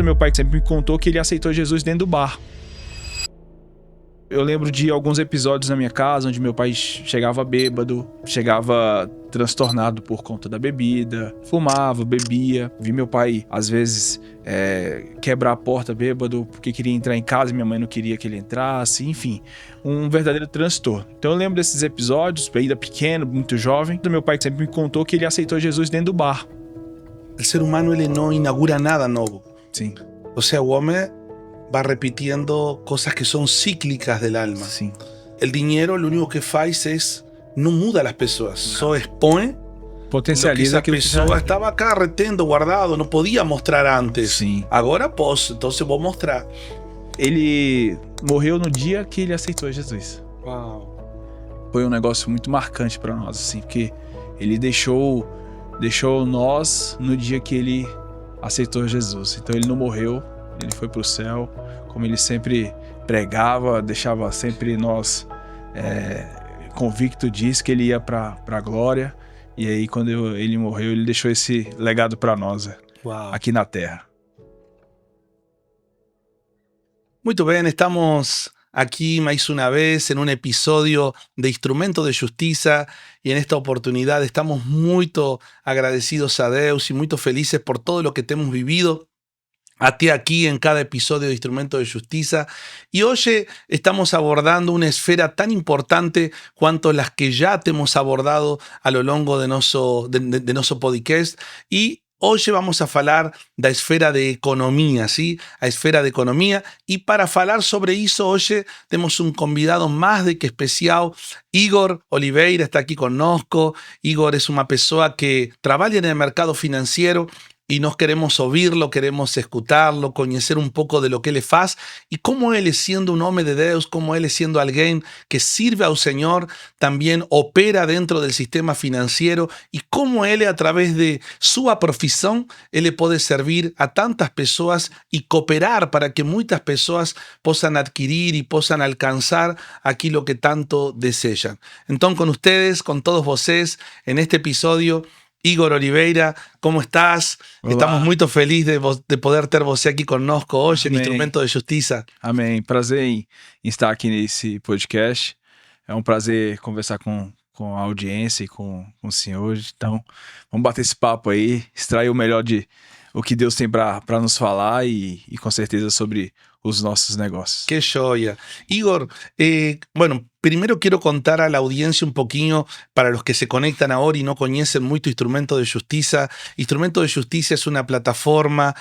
Meu pai sempre me contou que ele aceitou Jesus dentro do bar. Eu lembro de alguns episódios na minha casa onde meu pai chegava bêbado, chegava transtornado por conta da bebida, fumava, bebia. Vi meu pai, às vezes, quebrar a porta bêbado porque queria entrar em casa e minha mãe não queria que ele entrasse. Enfim, um verdadeiro transtorno. Então eu lembro desses episódios, ainda pequeno, muito jovem. Meu pai sempre me contou que ele aceitou Jesus dentro do bar. El ser humano, ele não inaugura nada novo. Sim. O sea, o hombre va repitiendo cosas que son cíclicas del alma. Sim. El dinero lo único que faz es, no muda a las personas, só expõe Potencializa lo que esa pessoa estava acá retendo, guardado, não podia mostrar antes. Sim. Agora posso, então eu vou mostrar. Ele morreu no dia que ele aceitou Jesus. Uau. Foi um negócio muito marcante para nós, assim, porque ele deixou nós no dia que ele aceitou Jesus. Então ele não morreu, ele foi pro céu, como ele sempre pregava, deixava sempre nós convicto disso, que ele ia para a glória. E aí quando ele morreu, ele deixou esse legado para nós aqui na Terra. Muito bem, estamos aquí más una vez en un episodio de Instrumento de Justiça y en esta oportunidad estamos muy agradecidos a Deus y muy felices por todo lo que hemos vivido até aquí en cada episodio de Instrumento de Justiça. Y hoy estamos abordando una esfera tan importante cuanto las que ya hemos abordado a lo largo de nuestro podcast. Y hoy vamos a falar da esfera de economía, ¿sí? A esfera de economía. Y para falar sobre eso, hoy tenemos un convidado más de que especial. Igor Oliveira está aquí conosco. Igor es una persona que trabaja en el mercado financiero y nos queremos oírlo, queremos escutarlo, conocer un poco de lo que él faz y cómo él, siendo un hombre de Deus, cómo él, siendo alguien que sirve al Señor, también opera dentro del sistema financiero y cómo él, a través de su profesión, él puede servir a tantas personas y cooperar para que muchas personas puedan adquirir y puedan alcanzar aquello que tanto desean. Entonces, con ustedes, con todos vocês, en este episodio, Igor Oliveira, ¿cómo estás? Olá. Estamos muito felizes de poder ter você aqui conosco hoje no Instrumento de Justiça. Amém. Prazer em estar aqui nesse podcast. É um prazer conversar com a audiência e com o senhor. Então, vamos bater esse papo aí, extrair o melhor de o que Deus tem para nos falar e com certeza sobre os nossos negócios. Qué joya. Igor, bueno, primero quiero contar a la audiencia un poquito, para los que se conectan ahora y no conocen mucho Instrumento de Justiça. Instrumento de Justiça es una plataforma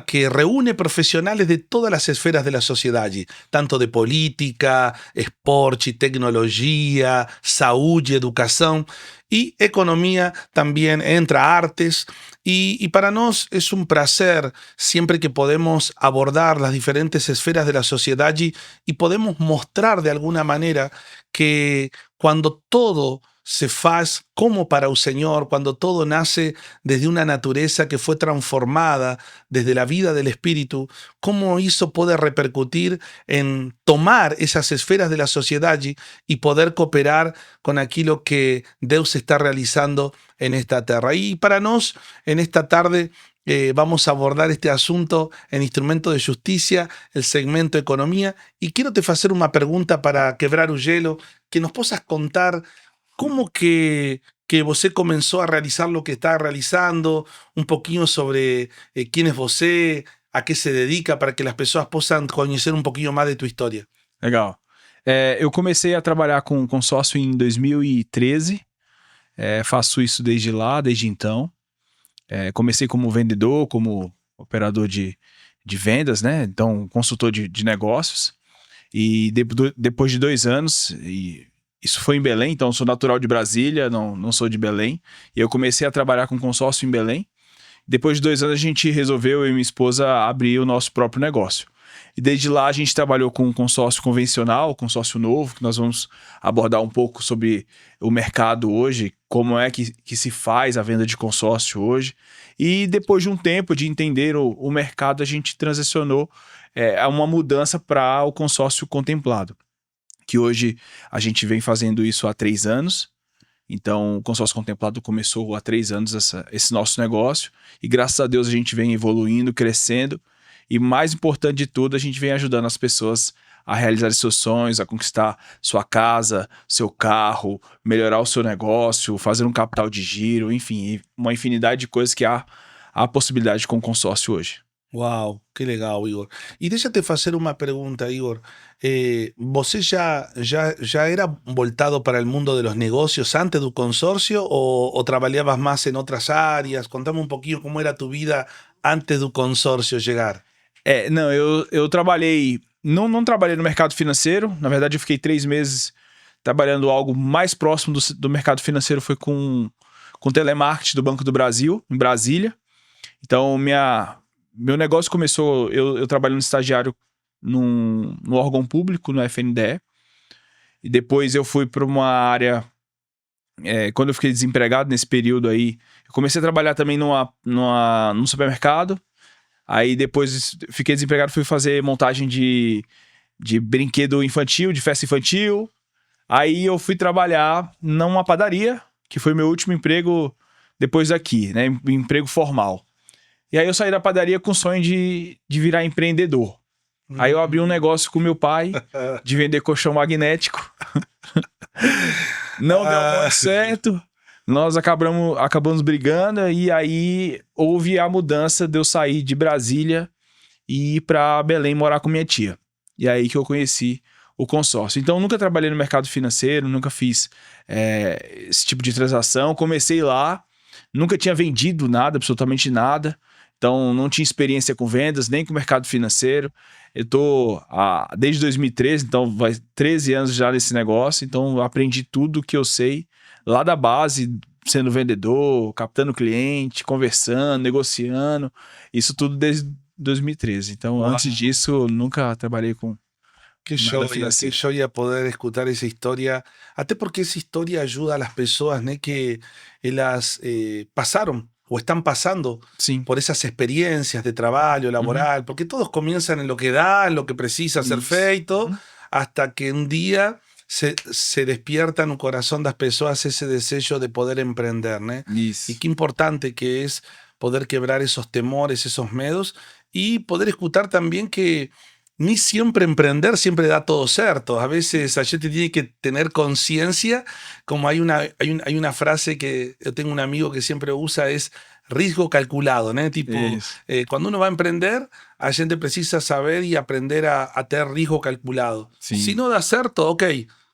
que reúne profesionales de todas las esferas de la sociedad, tanto de política, esporte, tecnología, saúde, educación y economía, también entra artes. Y para nos es un placer siempre que podemos abordar las diferentes esferas de la sociedad y podemos mostrar de alguna manera que cuando todo se faz como para el Señor, cuando todo nace desde una naturaleza que fue transformada desde la vida del Espíritu, cómo eso puede repercutir en tomar esas esferas de la sociedad y poder cooperar con aquello que Dios está realizando en esta tierra. Y para nos, en esta tarde, vamos a abordar este asunto en Instrumento de Justiça, el segmento Economía, y quiero te hacer una pregunta para quebrar el hielo, que nos puedas contar cómo que você comenzó a realizar lo que está realizando, un poquito sobre quién es você, a qué se dedica, para que las personas puedan conocer un poquito más de tu historia. Legal. Eu comecei a trabalhar com consórcio em 2013, faço isso desde então. Comecei como vendedor, como operador de vendas, né? Então, consultor de negócios. E depois de 2 anos, e isso foi em Belém, então eu sou natural de Brasília, não sou de Belém. E eu comecei a trabalhar com consórcio em Belém. Depois de 2 anos, a gente resolveu, eu e minha esposa, abrir o nosso próprio negócio. E desde lá a gente trabalhou com um consórcio convencional, consórcio novo, que nós vamos abordar um pouco sobre o mercado hoje, como é que se faz a venda de consórcio hoje. E depois de um tempo de entender o mercado, a gente transicionou a uma mudança para o consórcio contemplado, que hoje a gente vem fazendo isso há 3 anos. Então, o consórcio contemplado começou há 3 anos esse nosso negócio e graças a Deus a gente vem evoluindo, crescendo e mais importante de tudo, a gente vem ajudando as pessoas a realizar seus sonhos, a conquistar sua casa, seu carro, melhorar o seu negócio, fazer um capital de giro, enfim, uma infinidade de coisas que há possibilidade com o consórcio hoje. Uau, que legal, Igor. E deixa eu te fazer uma pergunta, Igor. ¿Você já era voltado para el mundo de los negocios antes do consórcio o trabalhavas más en otras áreas? Contame um pouquinho como era tu vida antes do consórcio chegar. Não, eu trabalhei, não trabalhei no mercado financeiro, na verdade eu fiquei 3 meses trabalhando algo mais próximo do mercado financeiro, foi com telemarketing do Banco do Brasil, em Brasília. Então, meu negócio começou, eu trabalhando estagiário no órgão público, no FNDE, e depois eu fui para uma área, quando eu fiquei desempregado nesse período aí, eu comecei a trabalhar também num supermercado, aí depois fiquei desempregado, fui fazer montagem de brinquedo infantil, de festa infantil, aí eu fui trabalhar numa padaria, que foi meu último emprego depois daqui, né, emprego formal. E aí eu saí da padaria com o sonho de virar empreendedor. Aí eu abri um negócio com meu pai de vender colchão magnético. Não deu muito certo. Nós acabamos brigando e aí houve a mudança de eu sair de Brasília e ir para Belém morar com minha tia. E aí que eu conheci o consórcio. Então eu nunca trabalhei no mercado financeiro, nunca fiz esse tipo de transação. Comecei lá, nunca tinha vendido nada, absolutamente nada. Então, não tinha experiência com vendas, nem com o mercado financeiro. Eu tô desde 2013, então vai 13 anos já nesse negócio. Então, eu aprendi tudo que eu sei lá da base, sendo vendedor, captando cliente, conversando, negociando. Isso tudo desde 2013. Então, antes disso, eu nunca trabalhei com Qué nada joya, qué financeiro. joya poder escuchar esa historia, até porque esa historia ayuda a las personas, ¿no? Que elas pasaron o están pasando Sim. por esas experiencias de trabajo laboral, porque todos comienzan en lo que da, en lo que precisa ser Isso. feito, hasta que un día se despierta en el corazón de las personas ese deseo de poder emprender, ¿no? Isso. Y qué importante que es poder quebrar esos temores, esos miedos y poder escuchar también que ni siempre emprender siempre da todo certo. A veces a gente tiene que tener conciencia, como hay una frase que yo tengo un amigo que siempre usa, es riesgo calculado, ¿no? Tipo, Isso. cuando uno va a emprender, a gente precisa saber y aprender a tener riesgo calculado. Sim. Si no da certo, ok,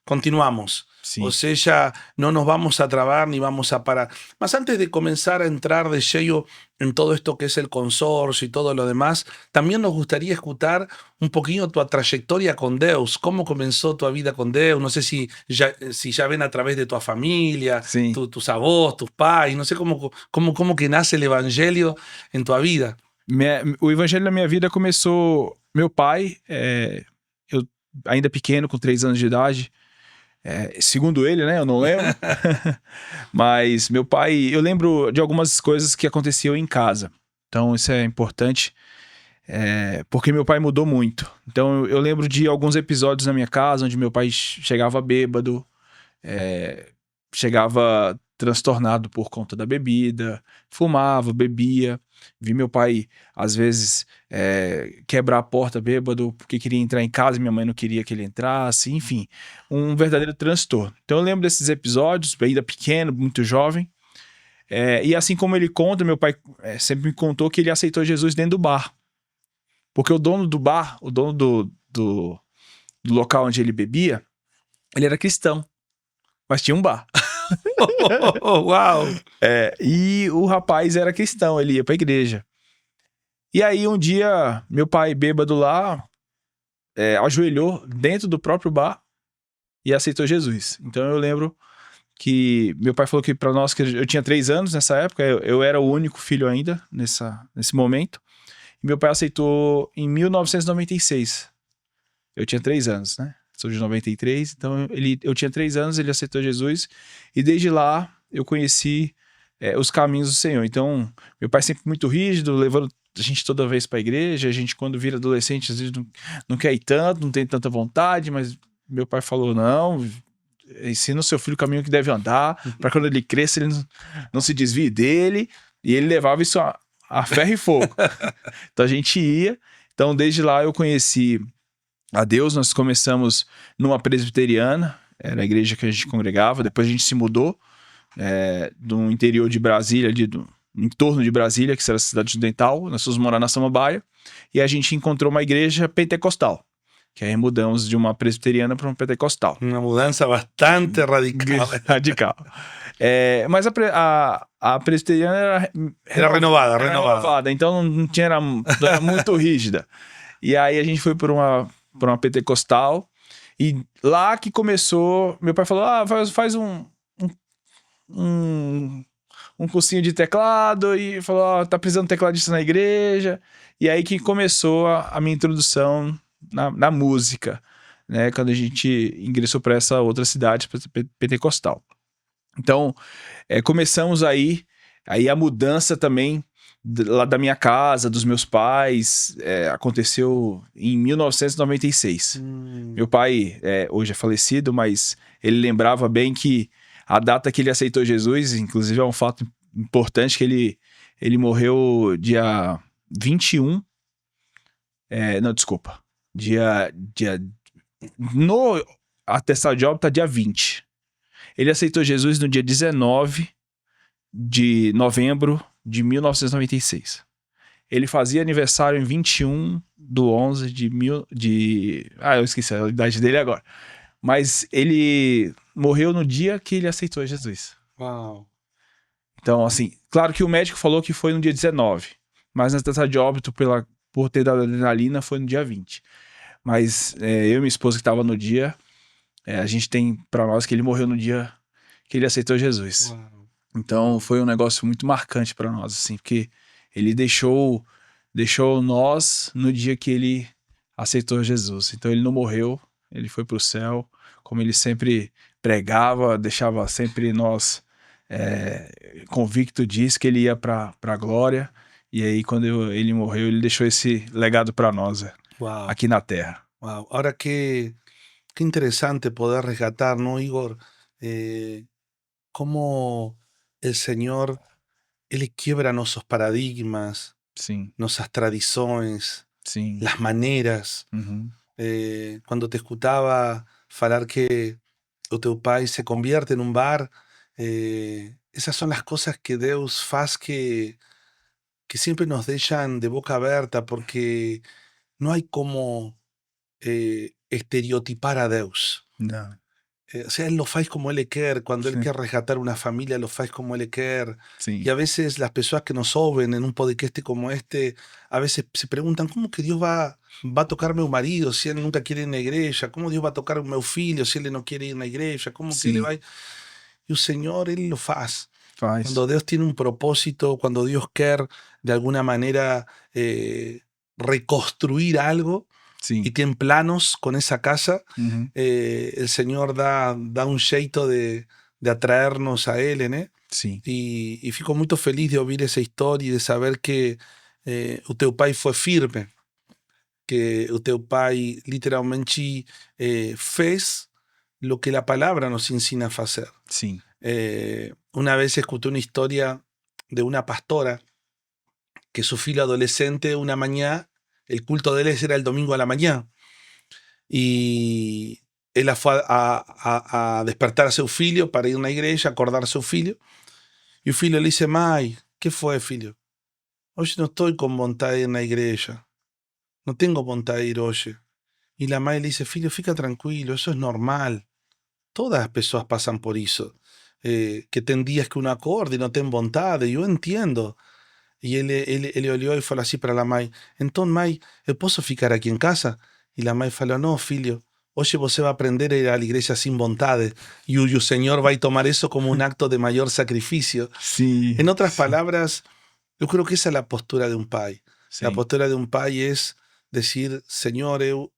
continuamos. Sim. O sea, no nos vamos a trabar ni vamos a parar. Mas antes de comenzar a entrar de lleno en todo esto que es el consorcio y todo lo demás, también nos gustaría escuchar un poquito tu trayectoria con Deus. ¿Cómo comenzó tu vida con Deus? No sé si ya ven a través de tu familia, Sim. tus avós, tus pais, no sé cómo que nace el evangelio en tu vida. O evangelho na minha vida começou... Meu pai, eu ainda pequeno, com 3 anos de idade, segundo ele, né? Eu não lembro. Mas meu pai... Eu lembro de algumas coisas que aconteciam em casa. Então isso é importante, porque meu pai mudou muito. Então eu lembro de alguns episódios na minha casa onde meu pai chegava bêbado, chegava transtornado por conta da bebida, fumava, bebia. Vi meu pai, às vezes, quebrar a porta bêbado porque queria entrar em casa e minha mãe não queria que ele entrasse. Enfim, um verdadeiro transtorno. Então eu lembro desses episódios, ainda pequeno, muito jovem. E assim como ele conta, meu pai sempre me contou que ele aceitou Jesus dentro do bar. Porque o dono do bar, o dono do local onde ele bebia, ele era cristão, mas tinha um bar. Uau! E o rapaz era cristão, ele ia pra igreja. E aí um dia, meu pai bêbado lá, ajoelhou dentro do próprio bar e aceitou Jesus. Então eu lembro que meu pai falou que pra nós, que eu tinha 3 anos nessa época, eu era o único filho ainda nesse momento. E meu pai aceitou em 1996. Eu tinha 3 anos, né? Sou de 93, então eu tinha 3 anos, ele aceitou Jesus, e desde lá eu conheci os caminhos do Senhor. Então, meu pai sempre muito rígido, levando a gente toda vez para a igreja. A gente, quando vira adolescente, às vezes não quer ir tanto, não tem tanta vontade, mas meu pai falou, não, ensina o seu filho o caminho que deve andar, para quando ele cresça, ele não se desvie dele. E ele levava isso a ferro e fogo. Então a gente ia. Então desde lá eu conheci a Deus. Nós começamos numa presbiteriana, era a igreja que a gente congregava. Depois a gente se mudou do interior de Brasília, ali do entorno de Brasília, que era a cidade ocidental. Nós fomos morar na Samambaia e a gente encontrou uma igreja pentecostal, que aí mudamos de uma presbiteriana para uma pentecostal. Uma mudança bastante radical. Radical. Mas a presbiteriana Era renovada. Então não era muito rígida. E aí a gente foi para uma pentecostal, e lá que começou, meu pai falou, faz um cursinho de teclado, e falou, tá precisando de tecladista na igreja. E aí que começou a minha introdução na música, né? Quando a gente ingressou para essa outra cidade pentecostal. Então, começamos aí a mudança também lá da minha casa, dos meus pais, aconteceu em 1996. Meu pai hoje é falecido, mas ele lembrava bem que a data que ele aceitou Jesus, inclusive é um fato importante, que ele morreu dia 21. Não, desculpa. No atestado de óbito tá dia 20. Ele aceitou Jesus no dia 19 de novembro de 1996. Ele fazia aniversário em 21/11 eu esqueci a idade dele agora. Mas ele morreu no dia que ele aceitou Jesus. Uau. Então, assim, claro que o médico falou que foi no dia 19, mas na atestado de óbito por ter dado adrenalina foi no dia 20. Mas eu e minha esposa que estava no dia, a gente tem para nós que ele morreu no dia que ele aceitou Jesus. Uau. Então foi um negócio muito marcante para nós, assim, porque ele deixou nós no dia que ele aceitou Jesus. Então ele não morreu, ele foi para o céu, como ele sempre pregava, deixava sempre nós convicto disso, que ele ia para a glória. E aí quando ele morreu, ele deixou esse legado para nós Wow. aqui na Terra. Wow. Ahora qué interesante poder rescatar, ¿no, Igor? Cómo el Señor, Ele quiebra nuestros paradigmas, Sim, nuestras tradições, sim. las maneiras. Uhum. Quando te escutava falar que o teu pai se convierte en un bar, esas son las cosas que Deus faz que siempre nos dejan de boca abierta, porque no hay como estereotipar a Deus. Não. O sea, Él lo faz como Ele quer. Cuando Él Sim. quer resgatar una familia, lo faz como Ele quer. Sim. Y a veces las personas que nos oyen en un podcast como este, a veces se preguntan, ¿cómo que Dios va a tocar meu marido si Él nunca quiere ir na igreja? ¿Cómo Dios va a tocar meu filho si Él no quiere ir na igreja? ¿Cómo que Sim. Ele vai? Y el Señor, Él lo faz. Faz. Cuando Dios tiene un propósito, cuando Dios quer de alguna manera reconstruir algo, Sim. y tiene planos con esa casa, Uhum. el Señor da un jeito de atraernos a Él, ¿no? Sim. Y fico muy feliz de oír esa historia y de saber que o teu pai fue firme, que o teu pai literalmente fez lo que la palabra nos ensina a hacer. Sim. Una vez escuché una historia de una pastora que su filho adolescente una mañana, el culto de él era el domingo a la mañana, y ela fue a despertar a seu filho para ir na igreja, acordar a seu filho, e o filho le dice, mãe, ¿qué fue, filho? Hoje no estoy con vontade de ir na igreja, no tengo vontade de ir hoje. Y la mãe le dice, filho, fica tranquilo, eso es normal, todas las personas pasan por eso, que ten días que uno acorda y no ten vontade, yo entiendo. E ele olhou e falou assim para a mãe, então mãe, eu posso ficar aqui em casa? E a mãe falou, não filho, hoje você vai aprender a ir à igreja sem vontade, e o Senhor vai tomar isso como um acto de maior sacrifício. Sim. En otras palabras, yo creo que esa es la postura de un pai. Sim. La postura de un pai es decir, Señor, eu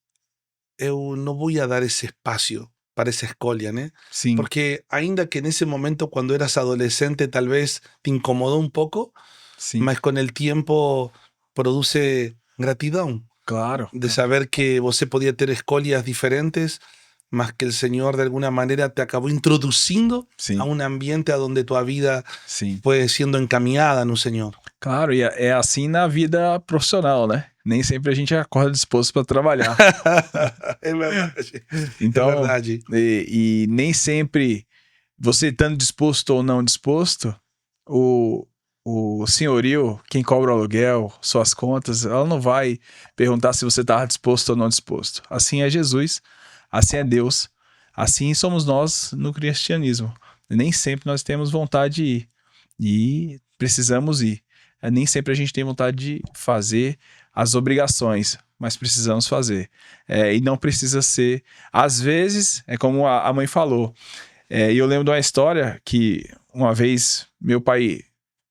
no voy a dar ese espacio para esa escolia, ¿no? Sim. Porque ainda que en ese momento cuando eras adolescente tal vez te incomodó un poco, Sim. mas con el tiempo produce gratidão Claro. de saber que você podia ter escolhas diferentes, mas que el Señor de alguna manera te acabó introducindo Sim, a un ambiente a donde tu vida sim. fue siendo encaminada no Señor. Claro, e é assim na vida profissional, né? Nem sempre a gente acorda disposto para trabalhar. Es verdad, es Então, verdad. e nem sempre você estando disposto ou não disposto, o, o senhorio, quem cobra o aluguel, suas contas, ela não vai perguntar se você está disposto ou não disposto. Assim é Jesus, assim é Deus, assim somos nós no cristianismo. Nem sempre nós temos vontade de ir e precisamos ir. Nem sempre a gente tem vontade de fazer as obrigações, mas precisamos fazer. E não precisa ser. Às vezes, é como a mãe falou. E eu lembro de uma história que uma vez meu pai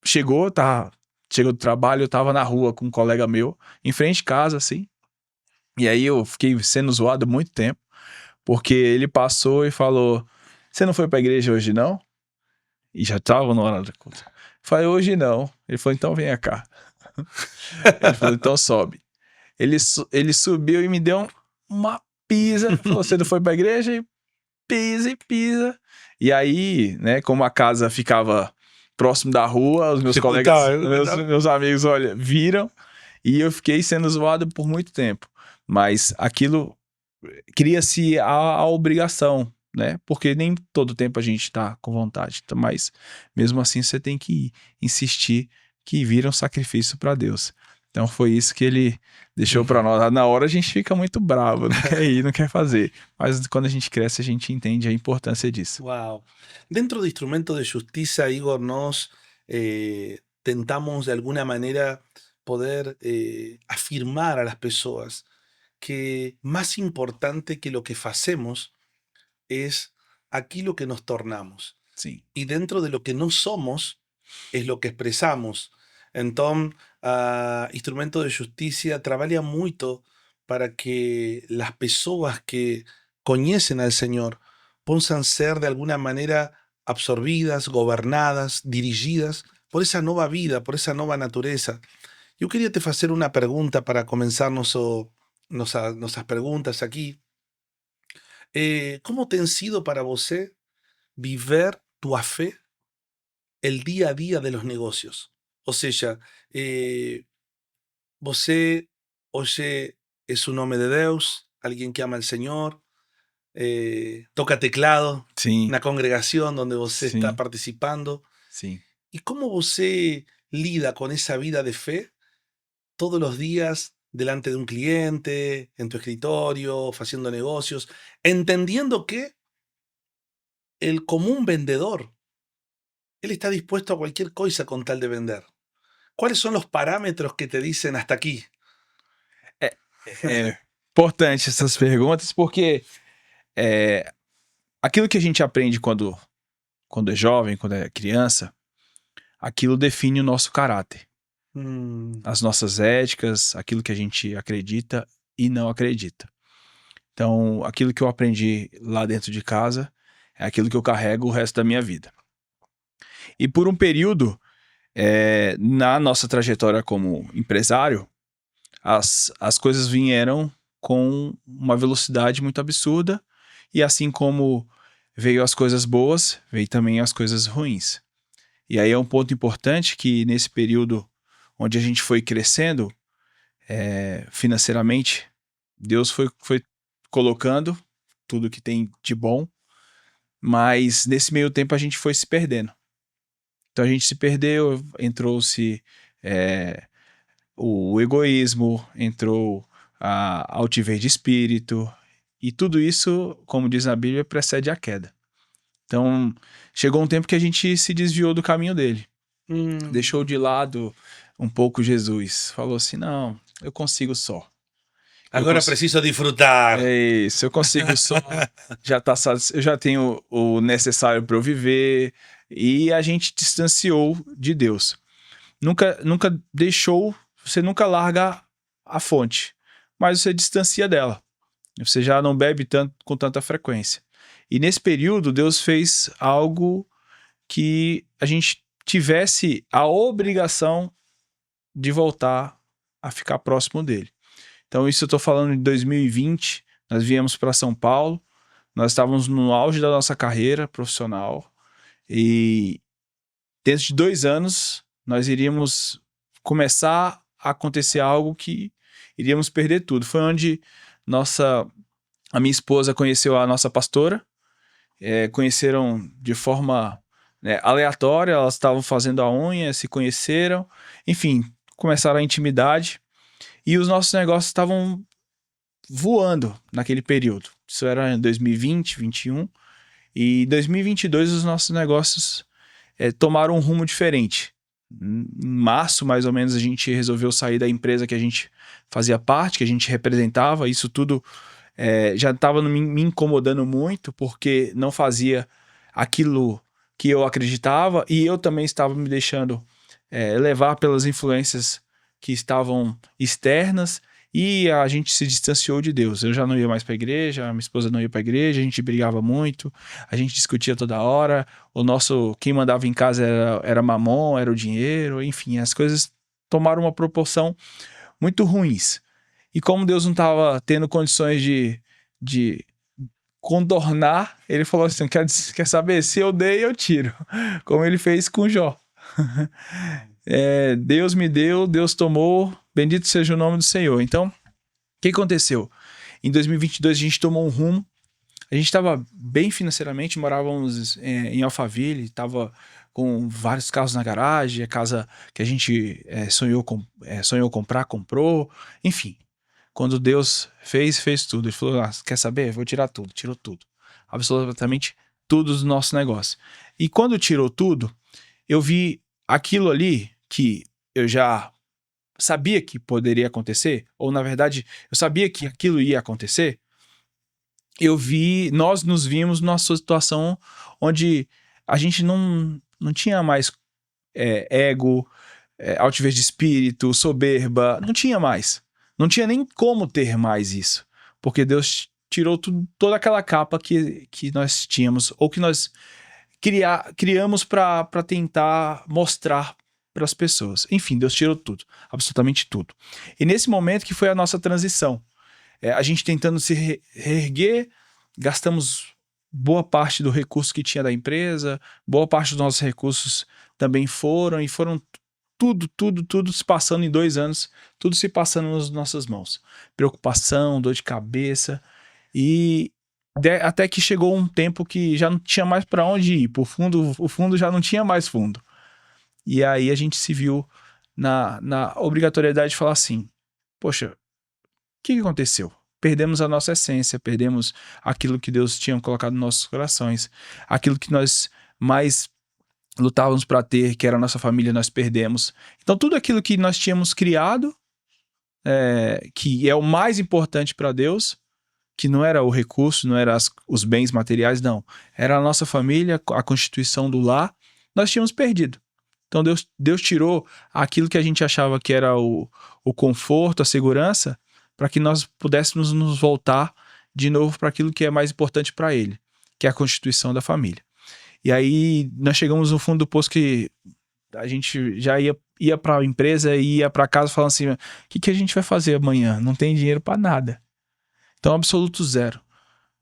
chegou do trabalho, eu tava na rua com um colega meu, em frente de casa, assim. E aí eu fiquei sendo zoado muito tempo, porque ele passou e falou: Você não foi pra igreja hoje, não? E já tava na hora da conta. Falei, hoje não. Ele falou, então venha cá. Ele falou, então sobe. Ele subiu e me deu uma pisa. Falou, você não foi pra igreja? E pisa e pisa. E aí, né, como a casa ficava próximo da rua, os meus colegas, meus amigos, olha, viram. E eu fiquei sendo zoado por muito tempo. Mas aquilo cria-se a obrigação, né? Porque nem todo tempo a gente tá com vontade. Mas mesmo assim você tem que insistir que vira um sacrifício para Deus. Então foi isso que ele deixou para nós. Na hora a gente fica muito bravo, não quer ir, não quer fazer. Mas quando a gente cresce, a gente entende a importância disso. Wow. Dentro de Instrumento de Justicia, Igor, nos tentamos de alguna manera poder afirmar a las personas que más importante que lo que hacemos es aquilo que nos tornamos. Sim. Y dentro de lo que no somos es lo que expresamos. Entonces, Instrumento de Justicia trabaja mucho para que las personas que conocen al Señor puedan ser de alguna manera absorbidas, gobernadas, dirigidas por esa nueva vida, por esa nueva naturaleza. Yo quería te hacer una pregunta para comenzar nuestras preguntas aquí. ¿Cómo te ha sido para você viver tu fe el día a día de los negocios? O sea, você hoy es un hombre de Deus, alguien que ama al Señor, toca teclado, Sim. una congregación donde você Sim. está participando. Sim. ¿Y cómo você lida con esa vida de fe todos los días delante de un cliente, en tu escritorio, haciendo negocios, entendiendo que el común vendedor, él está dispuesto a cualquier cosa con tal de vender? ¿Cuáles son los parámetros que te dicen hasta aquí? É importante essas perguntas porque aquilo que a gente aprende quando é jovem, quando é criança, aquilo define o nosso caráter. As nossas éticas, aquilo que a gente acredita e não acredita. Então, aquilo que eu aprendi lá dentro de casa é aquilo que eu carrego o resto da minha vida. E por um período, na nossa trajetória como empresário, as coisas vieram com uma velocidade muito absurda e assim como veio as coisas boas, veio também as coisas ruins. E aí é um ponto importante que nesse período onde a gente foi crescendo financeiramente, Deus foi colocando tudo que tem de bom, mas nesse meio tempo a gente foi se perdendo. Então a gente se perdeu, entrou-se o egoísmo, entrou a altivez de espírito, e tudo isso, como diz na Bíblia, precede a queda. Então chegou um tempo que a gente se desviou do caminho dele. Deixou de lado um pouco Jesus. Falou assim, não, eu consigo só. Agora preciso disfrutar. É isso, eu consigo só. Eu já tenho o necessário para eu viver. E a gente distanciou de Deus. Nunca deixou, você nunca larga a fonte, mas você distancia dela. Você já não bebe com tanta frequência. E nesse período, Deus fez algo que a gente tivesse a obrigação de voltar a ficar próximo dele. Então isso eu estou falando de 2020, nós viemos para São Paulo, Nós estávamos no auge da nossa carreira profissional e dentro de 2 anos nós iríamos começar a acontecer algo que iríamos perder tudo. Foi onde a minha esposa conheceu a nossa pastora, conheceram de forma, né, aleatória, elas estavam fazendo a unha, se conheceram, enfim, começaram a intimidade e os nossos negócios estavam voando naquele período. Isso era em 2020, 2021 e em 2022 os nossos negócios tomaram um rumo diferente. Em março, mais ou menos, a gente resolveu sair da empresa que a gente fazia parte, que a gente representava. Isso tudo já estava me incomodando muito, porque não fazia aquilo que eu acreditava e eu também estava me deixando levar pelas influências que estavam externas e a gente se distanciou de Deus. Eu já não ia mais para a igreja, a minha esposa não ia para a igreja, a gente brigava muito, a gente discutia toda hora, quem mandava em casa era mamon, era o dinheiro, enfim, as coisas tomaram uma proporção muito ruins. E como Deus não estava tendo condições de contornar, ele falou assim, quer saber? Se eu dei, eu tiro. Como ele fez com Jó. Deus me deu, Deus tomou, bendito seja o nome do Senhor. Então, o que aconteceu? Em 2022 a gente tomou um rumo, a gente estava bem financeiramente, morávamos em Alphaville, estava com vários carros na garagem, a casa que a gente sonhou comprar, comprou, enfim. Quando Deus fez tudo. Ele falou, quer saber? Vou tirar tudo. Tirou tudo. Absolutamente tudo do nosso negócio. E quando tirou tudo, eu vi aquilo ali que eu já sabia que poderia acontecer, ou na verdade, eu sabia que aquilo ia acontecer. Nós nos vimos numa situação onde a gente não tinha mais ego, altivez de espírito, soberba, não tinha mais. Não tinha nem como ter mais isso. Porque Deus tirou toda aquela capa que nós tínhamos, ou que nós criamos para tentar mostrar para as pessoas. Enfim, Deus tirou tudo, absolutamente tudo. E nesse momento que foi a nossa transição, a gente tentando se reerguer, gastamos boa parte do recurso que tinha da empresa, boa parte dos nossos recursos também foram tudo se passando em 2 anos, tudo se passando nas nossas mãos. Preocupação, dor de cabeça e até que chegou um tempo que já não tinha mais para onde ir, o fundo já não tinha mais fundo. E aí a gente se viu na obrigatoriedade de falar assim, poxa, o que aconteceu? Perdemos a nossa essência, perdemos aquilo que Deus tinha colocado nos nossos corações, aquilo que nós mais lutávamos para ter, que era a nossa família, nós perdemos. Então tudo aquilo que nós tínhamos criado, que é o mais importante para Deus, que não era o recurso, não era os bens materiais, não. Era a nossa família, a constituição do lar, nós tínhamos perdido. Então Deus tirou aquilo que a gente achava que era o conforto, a segurança, para que nós pudéssemos nos voltar de novo para aquilo que é mais importante para Ele, que é a constituição da família. E aí nós chegamos no fundo do poço que a gente já ia para a empresa e ia para casa falando assim, o que a gente vai fazer amanhã? Não tem dinheiro para nada. Então, absoluto zero.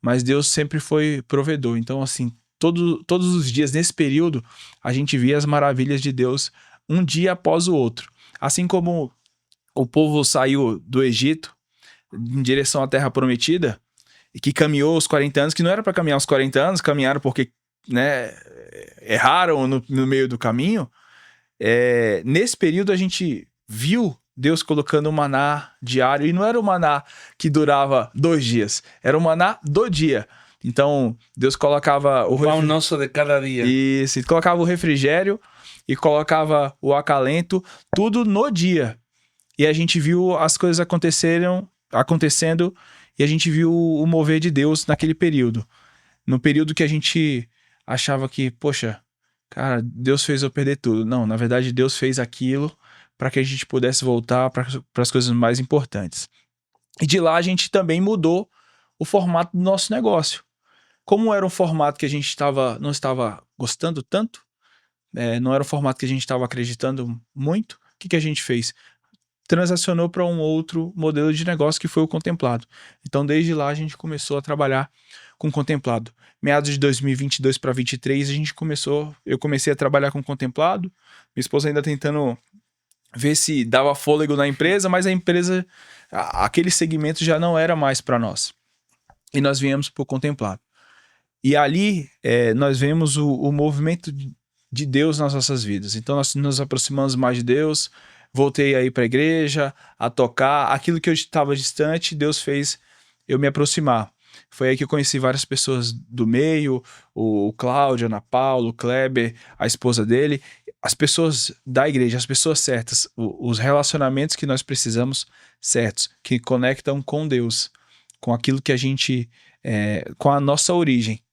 Mas Deus sempre foi provedor. Então, assim, todos os dias nesse período, a gente via as maravilhas de Deus um dia após o outro. Assim como o povo saiu do Egito em direção à Terra Prometida, e que caminhou os 40 anos, que não era para caminhar os 40 anos, caminharam porque, né, erraram no meio do caminho. Nesse período a gente viu Deus colocando um maná diário, e não era o maná que durava 2 dias, era o maná do dia. Então Deus colocava o pão nosso de cada dia. Isso, colocava o refrigério e colocava o acalento, tudo no dia. E a gente viu as coisas acontecendo e a gente viu o mover de Deus naquele período. No período que a gente achava que, poxa, cara, Deus fez eu perder tudo. Não, na verdade Deus fez aquilo para que a gente pudesse voltar para as coisas mais importantes. E de lá a gente também mudou o formato do nosso negócio. Como era um formato que a gente não estava gostando tanto, não era um formato que a gente estava acreditando muito, o que a gente fez? transacionou para um outro modelo de negócio que foi o contemplado. Então, desde lá, a gente começou a trabalhar com contemplado. Meados de 2022 para 2023, eu comecei a trabalhar com contemplado. Minha esposa ainda tentando ver se dava fôlego na empresa, mas a empresa, aquele segmento já não era mais para nós. E nós viemos para o contemplado. E ali nós vemos o movimento de Deus nas nossas vidas. Então nós nos aproximamos mais de Deus, voltei aí para a igreja, a tocar. Aquilo que eu estava distante, Deus fez eu me aproximar. Foi aí que eu conheci várias pessoas do meio, o Cláudio, Ana Paula, o Kleber, a esposa dele, as pessoas da igreja, as pessoas certas, os relacionamentos que nós precisamos certos, que conectam com Deus, com aquilo que a gente, com a nossa origem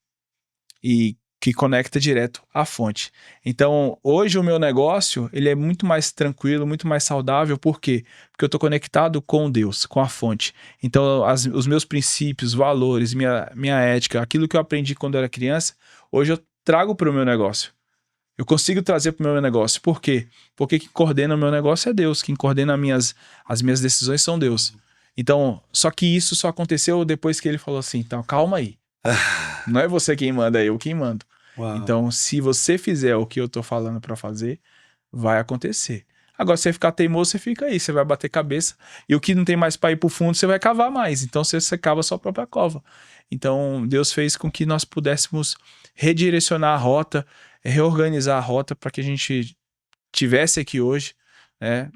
e que conecta direto à fonte. Então, hoje o meu negócio, ele é muito mais tranquilo, muito mais saudável. Por quê? Porque eu estou conectado com Deus, com a fonte. Então, os meus princípios, valores, minha ética, aquilo que eu aprendi quando eu era criança, hoje eu trago para o meu negócio. Eu consigo trazer para o meu negócio. Por quê? Porque quem coordena o meu negócio é Deus. Quem coordena as minhas decisões são Deus. Então, só que isso só aconteceu depois que ele falou assim, então, calma aí. Não é você quem manda, é eu quem mando. Wow. Então, se você fizer o que eu tô falando para fazer, vai acontecer. Agora, se você ficar teimoso, você fica aí, você vai bater cabeça. E o que não tem mais para ir pro fundo, você vai cavar mais. Então, você cava a sua própria cova. Então, Deus fez com que nós pudéssemos redirecionar a rota, reorganizar a rota para que a gente tivesse aqui hoje, né?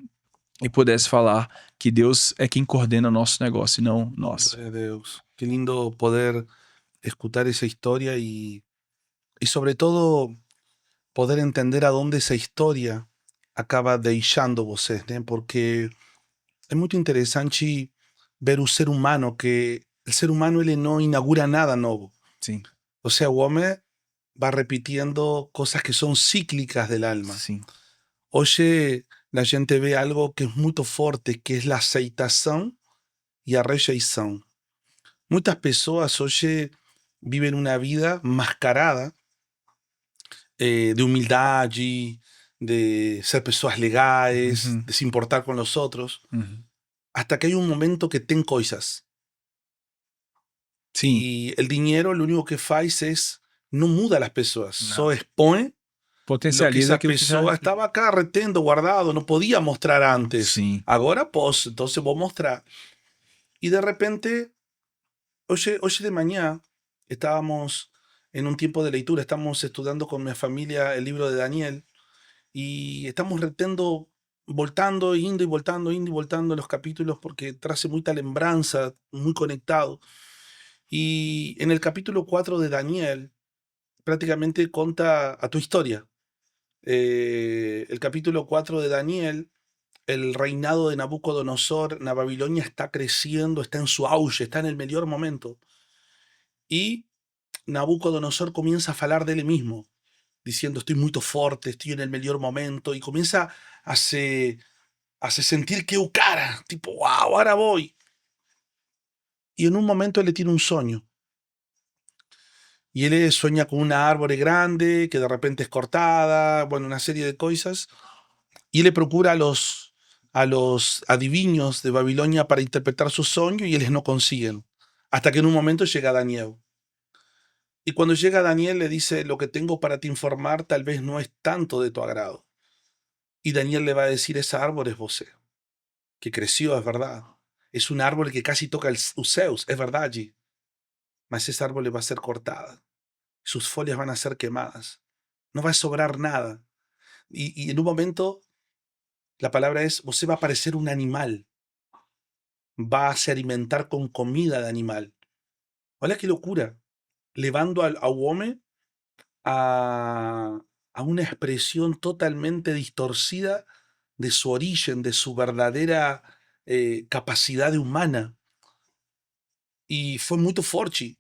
E pudesse falar que Deus é quem coordena o nosso negócio e não nós. Gloria a Deus. Qué lindo poder escuchar esa historia y sobre todo poder entender a dónde esa historia acaba deixando vocês, né? Porque é muito interessante ver o ser humano, que el ser humano ele não inaugura nada novo. Sim, O sea, o homem va repitiendo cosas que son cíclicas del alma. sim. Hoje a gente vê algo que é muito forte, que é a aceitação e a rejeição. Muitas pessoas hoje vivem uma vida mascarada de humildade, de ser pessoas legais, Uhum, de se importar con los otros, uhum. hasta que hay un momento que ten coisas. Sim, Y el dinero lo único que faz es, no muda a las pessoas, não. só expõe lo que Potencializa esa aquilo que já... pessoa estava acá retendo, guardado, no podía mostrar antes. Sim. Agora posso, entonces vou mostrar. Y de repente, hoy de mañana, estábamos en un tiempo de lectura, estamos estudiando con mi familia el libro de Daniel, y estamos retendo, voltando, indo y voltando los capítulos porque trae mucha lembranza, muy conectado. Y en el capítulo 4 de Daniel, prácticamente conta a tu historia. El capítulo 4 de Daniel, el reinado de Nabucodonosor en Babilonia está creciendo, está en su auge, está en el mejor momento. Y Nabucodonosor comienza a hablar de él mismo, diciendo estoy muy fuerte, estoy en el mejor momento, y comienza a se sentir que cara, tipo, wow, ahora voy. Y en un momento él le tiene un sueño. Y él sueña con una árbol grande que de repente es cortada, bueno, una serie de cosas. Y él le procura a los adivinos de Babilonia para interpretar su sueño y ellos no consiguen. Hasta que en un momento llega Daniel. Y cuando llega Daniel le dice, lo que tengo para te informar tal vez no es tanto de tu agrado. Y Daniel le va a decir, ese árbol es vos, que creció, es verdad. Es un árbol que casi toca los Zeus, es verdad allí. Mas ese árbol le va a ser cortada. Sus folias van a ser quemadas. No va a sobrar nada. Y en un momento, la palabra es, vos va a parecer un animal. Va a se alimentar con comida de animal. Olha qué locura. Levando al hombre a una expresión totalmente distorcida de su origen, de su verdadera capacidad humana. Y fue muy fuerte,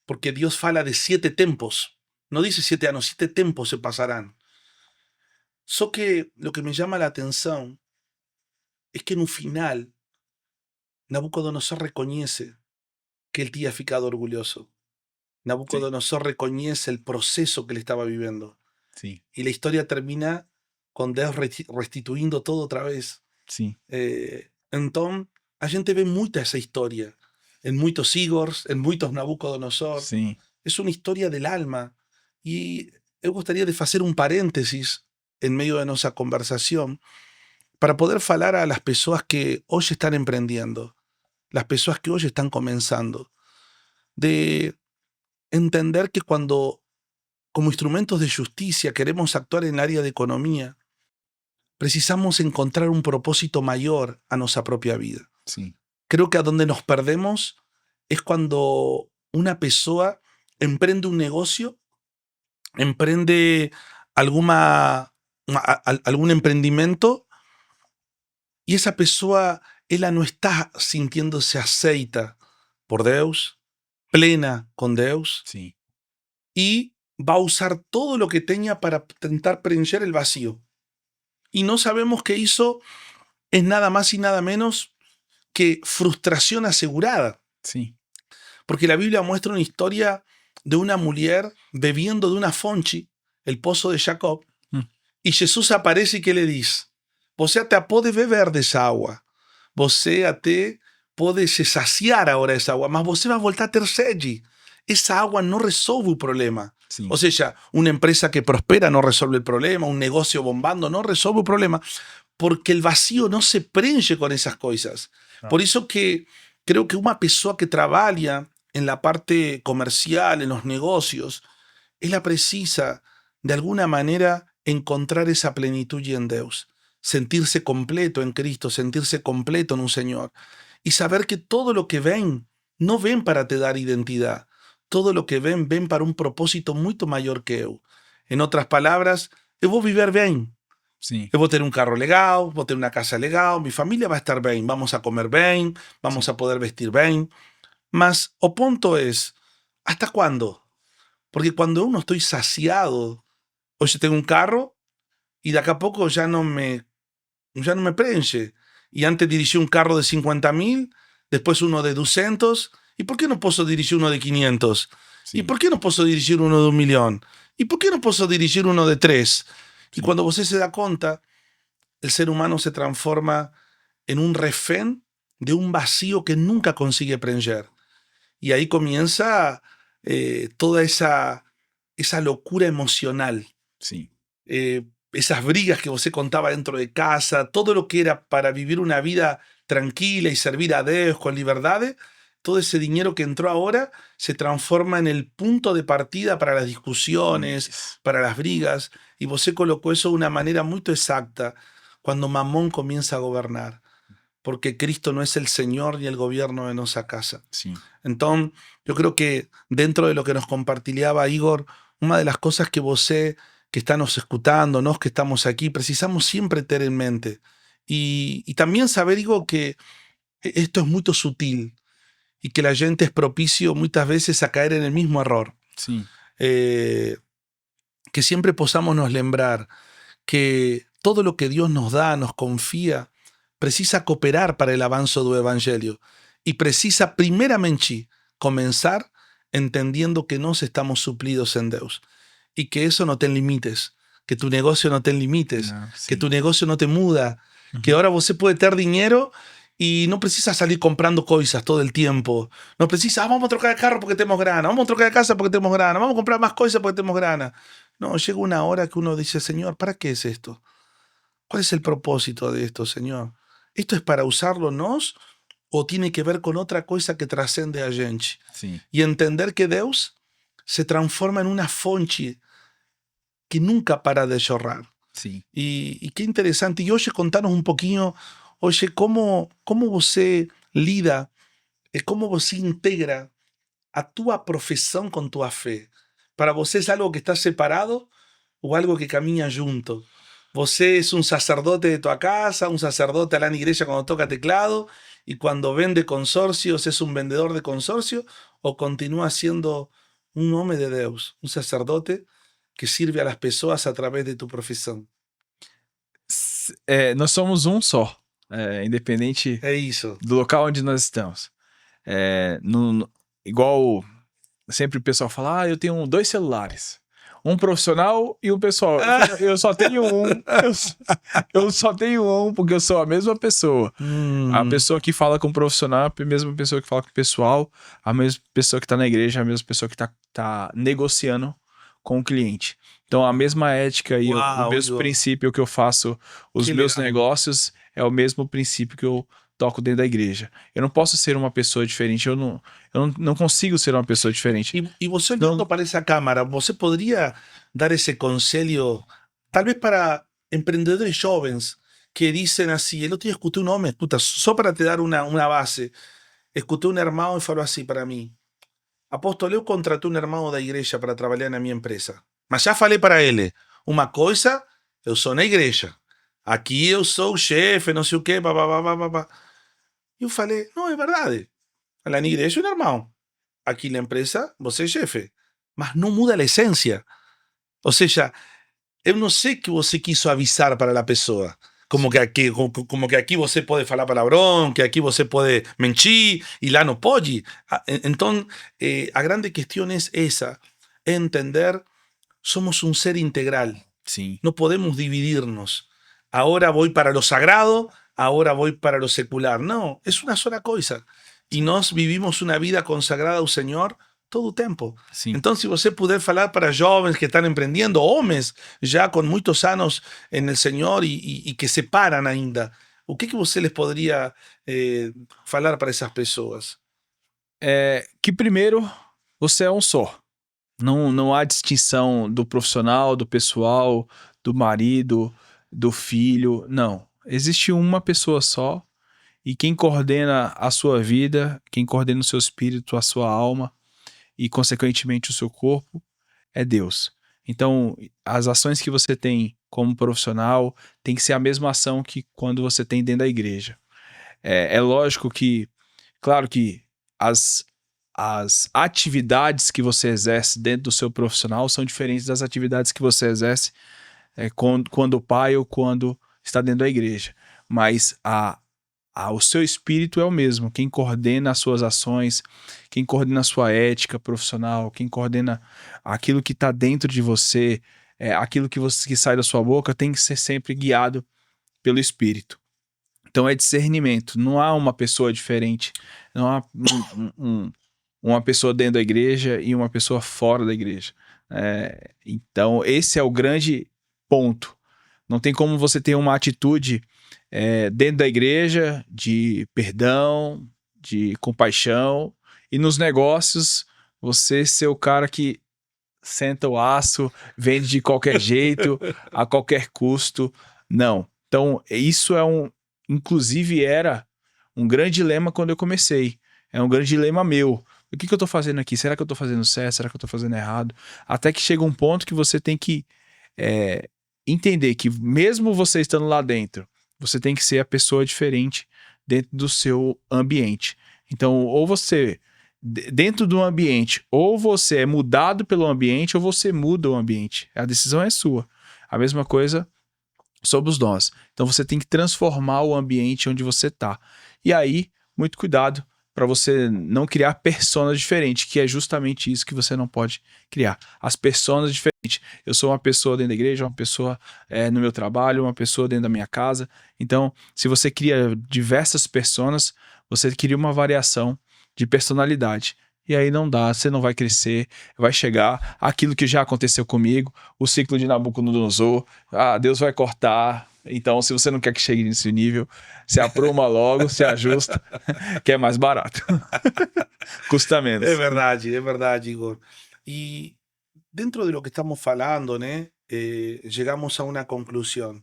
porque Dios fala de 7 tempos. No dice 7 años, 7 tempos se pasarán. Só que lo que me llama la atención es que en un final, Nabucodonosor reconoce que él había ficado orgulloso. Nabucodonosor reconoce el proceso que él estaba viviendo. Sim. Y la historia termina con Dios restituyendo todo otra vez. Sim. Então, a gente vê muita essa história em muitos Igors, em muitos Nabucodonosor. Sim. É uma história del alma. E eu gostaria de fazer um parênteses em meio da nossa conversação para poder falar a las pessoas que hoje estão empreendendo, las pessoas que hoje estão começando, de entender que cuando como instrumentos de justicia queremos actuar en el área de economía, precisamos encontrar un propósito mayor a nuestra propia vida. Sim. Creo que a donde nos perdemos es cuando una persona emprende un negocio, emprende algún emprendimiento y esa persona, ella no está sintiéndose aceita por Deus, plena con Deus, Sim. y va a usar todo lo que tenga para intentar preencher el vacío. Y no sabemos que eso es nada más y nada menos que frustración asegurada. Sim. Porque la Biblia muestra una historia de una mujer bebiendo de una fonte, el pozo de Jacob, y Jesús aparece y ¿qué le dice? Você até pode beber dessa água, você até pode se saciar agora dessa água, mas você vai voltar a ter sede. Essa água não resolve o problema. Sim. O sea, una empresa que prospera no resuelve el problema, un negocio bombando no resuelve el problema, porque el vacío no se prende con esas cosas. No. Por eso que creo que una persona que trabaja en la parte comercial, en los negocios, ella precisa de alguna manera encontrar esa plenitud en Dios, sentirse completo en Cristo, sentirse completo en un Señor y saber que todo lo que ven, no ven para te dar identidad. Todo lo que ven, ven para un propósito muito maior que eu. En otras palabras, eu vou viver bem. Sim. Eu vou ter um carro legal, vou ter uma casa legal, mi família vai estar bem, vamos a comer bem, vamos a poder vestir bem. Mas o ponto es, ¿hasta cuándo? Porque cuando eu não estou saciado, hoje tenho um carro e daqui a pouco já não me preenche. E antes dirigi um carro de 50.000, depois uno de 200. ¿Y por qué no puedo dirigir uno de 500? Sí. ¿Y por qué no puedo dirigir uno de 1.000.000? ¿Y por qué no puedo dirigir uno de 3? Sí. Y cuando usted se da cuenta, el ser humano se transforma en un refén de un vacío que nunca consigue prender. Y ahí comienza toda esa locura emocional. Sí. Esas brigas que usted contaba dentro de casa, todo lo que era para vivir una vida tranquila y servir a Dios con libertad. Todo ese dinero que entró ahora se transforma en el punto de partida para las discusiones, para las brigas. Y você colocó eso de una manera muy exacta cuando Mamón comienza a gobernar. Porque Cristo no es el Señor ni el gobierno de nuestra casa. Sí. Entonces, yo creo que dentro de lo que nos compartilhaba Igor, una de las cosas que você que está nos escuchando, nos que estamos aquí, precisamos siempre tener en mente. Y también saber, Igor, que esto es muy sutil. Y que la gente es propicio muchas veces a caer en el mismo error. Sí. Que siempre podamos nos lembrar que todo lo que Dios nos da, nos confía, precisa cooperar para el avance del Evangelio. Y precisa primeramente comenzar entendiendo que nos estamos suplidos en Dios. Y que eso no te limites, que tu negocio no te limites, No, sí. que tu negocio no te muda, que ahora você puede tener dinero y no precisa salir comprando cosas todo el tiempo. No precisa, vamos a trocar de carro porque tenemos grana, vamos a trocar de casa porque tenemos grana, vamos a comprar más cosas porque tenemos grana. No, llega una hora que uno dice, Señor, ¿para qué es esto? ¿Cuál es el propósito de esto, Señor? ¿Esto es para usarlo nos o tiene que ver con otra cosa que trascende a gente? Sí. Y entender que Dios se transforma en una fonte que nunca para de llorar. Sí. Y qué interesante. Y oye, contanos un poquito, oye, cómo você lida, cómo você integra a tu profesión con tu fe. Para você es algo que está separado o algo que camina junto. Você es un sacerdote de tu casa, un sacerdote a la iglesia cuando toca teclado y cuando vende consorcios es un vendedor de consorcio o continúa siendo un hombre de Dios, un sacerdote que sirve a las personas a través de tu profesión. Nós somos um só, independente É isso. do local onde nós estamos. Igual sempre o pessoal fala, eu tenho 2 celulares. um profissional e um pessoal. Eu só tenho um. Eu só tenho um porque eu sou a mesma pessoa. A pessoa que fala com o profissional, a mesma pessoa que fala com o pessoal, a mesma pessoa que tá na igreja, a mesma pessoa que tá negociando com o cliente. Então, a mesma ética e o Uau, mesmo Igor, princípio que eu faço os que meus legal. negócios é o mesmo princípio que eu toco dentro da igreja. Eu não posso ser uma pessoa diferente, eu não consigo ser uma pessoa diferente. E você olhando Não, para essa câmara, você poderia dar esse conselho, talvez para empreendedores jovens que dizem assim, el otro día escuché un hombre, escuta, só para te dar una base, escuté un hermano e falou assim para mim, apóstolo, eu contratei um irmão da igreja para trabalhar na minha empresa, mas já falei para ele, uma coisa, eu sou na igreja, aqui eu sou o chefe, não sei o quê, babá. E eu falei, não, é verdade, lá na igreja é um irmão, aqui na empresa você é chefe, mas não muda a essência. Ou seja, eu não sei que você quis avisar para a pessoa. Como que aqui você pode falar palavrão, que aqui você pode mentir e lá não pode. Então, a grande questão é essa, é entender somos um ser integral. sim. No podemos dividirnos. Ahora voy para lo sagrado, ahora voy para lo secular. No, es una sola cosa. E nós vivimos uma vida consagrada ao Senhor todo o tempo. Sim. Então, se você puder falar para jovens que estão empreendendo, homens já com muitos anos no Senhor e que se param ainda, o que você les poderia falar para essas pessoas? Que primeiro, você é um só. Não há distinção do profissional, do pessoal, do marido, do filho. Não. Existe uma pessoa só e quem coordena a sua vida, quem coordena o seu espírito, a sua alma e, consequentemente, o seu corpo é Deus. Então, as ações que você tem como profissional tem que ser a mesma ação que quando você tem dentro da igreja. É lógico que, claro que as atividades que você exerce dentro do seu profissional são diferentes das atividades que você exerce quando pai ou quando está dentro da igreja. Mas o seu espírito é o mesmo. Quem coordena as suas ações, quem coordena a sua ética profissional, quem coordena aquilo que está dentro de você, aquilo que sai da sua boca, tem que ser sempre guiado pelo espírito. Então é discernimento. Não há uma pessoa diferente. Não há uma pessoa dentro da igreja e uma pessoa fora da igreja. Então esse é o grande ponto. Não tem como você ter uma atitude dentro da igreja de perdão, de compaixão, e nos negócios você ser o cara que senta o aço, vende de qualquer jeito, a qualquer custo. Não. Então, isso inclusive era um grande dilema quando eu comecei. É um grande dilema meu. O que eu tô fazendo aqui? Será que eu tô fazendo certo? Será que eu tô fazendo errado? Até que chega um ponto que você tem que entender que mesmo você estando lá dentro, você tem que ser a pessoa diferente dentro do seu ambiente. Então, ou você, dentro do ambiente, ou você é mudado pelo ambiente, ou você muda o ambiente. A decisão é sua. A mesma coisa sobre os nós. Então, você tem que transformar o ambiente onde você está. E aí, muito cuidado para você não criar personas diferentes, que é justamente isso que você não pode criar. As personas diferentes. Eu sou uma pessoa dentro da igreja, uma pessoa no meu trabalho, uma pessoa dentro da minha casa. Então, se você cria diversas personas, você cria uma variação de personalidade. E aí não dá, você não vai crescer, vai chegar aquilo que já aconteceu comigo, o ciclo de Nabucodonosor, Deus vai cortar. Então, se você não quer que chegue nesse nível, se apruma logo, se ajusta, que é mais barato. Custa menos. É verdade, Igor. E dentro de lo que estamos falando, né, llegamos a una conclusión.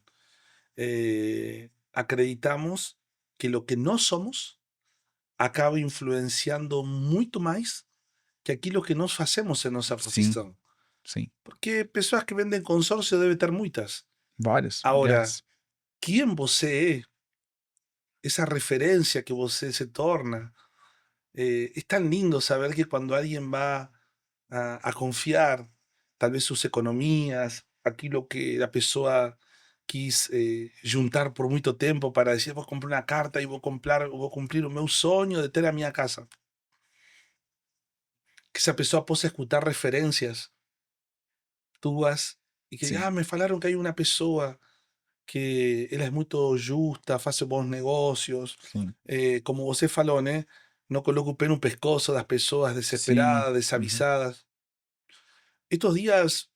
Acreditamos que lo que no somos acaba influenciando muito mais que aquilo que nós fazemos em nossa profissão. Sim. Porque pessoas que vendem consórcio deve ter muitas. Várias. Agora, Yes. quem você é, essa referência que você se torna, es tan lindo saber que cuando alguien va a confiar, tal vez sus economías, aquilo que a pessoa quis juntar por muito tempo para dizer, vou comprar uma carta e vou cumprir o meu sonho de ter a minha casa. Que essa pessoa possa escutar referências tuas e que Sim. me falaram que hay una pessoa que ela é muito justa, faz bons negócios. Sim. Como você falou, né? Não coloca o pé no pescoço das pessoas Sim. desesperadas, Uhum. desavisadas. Estos días,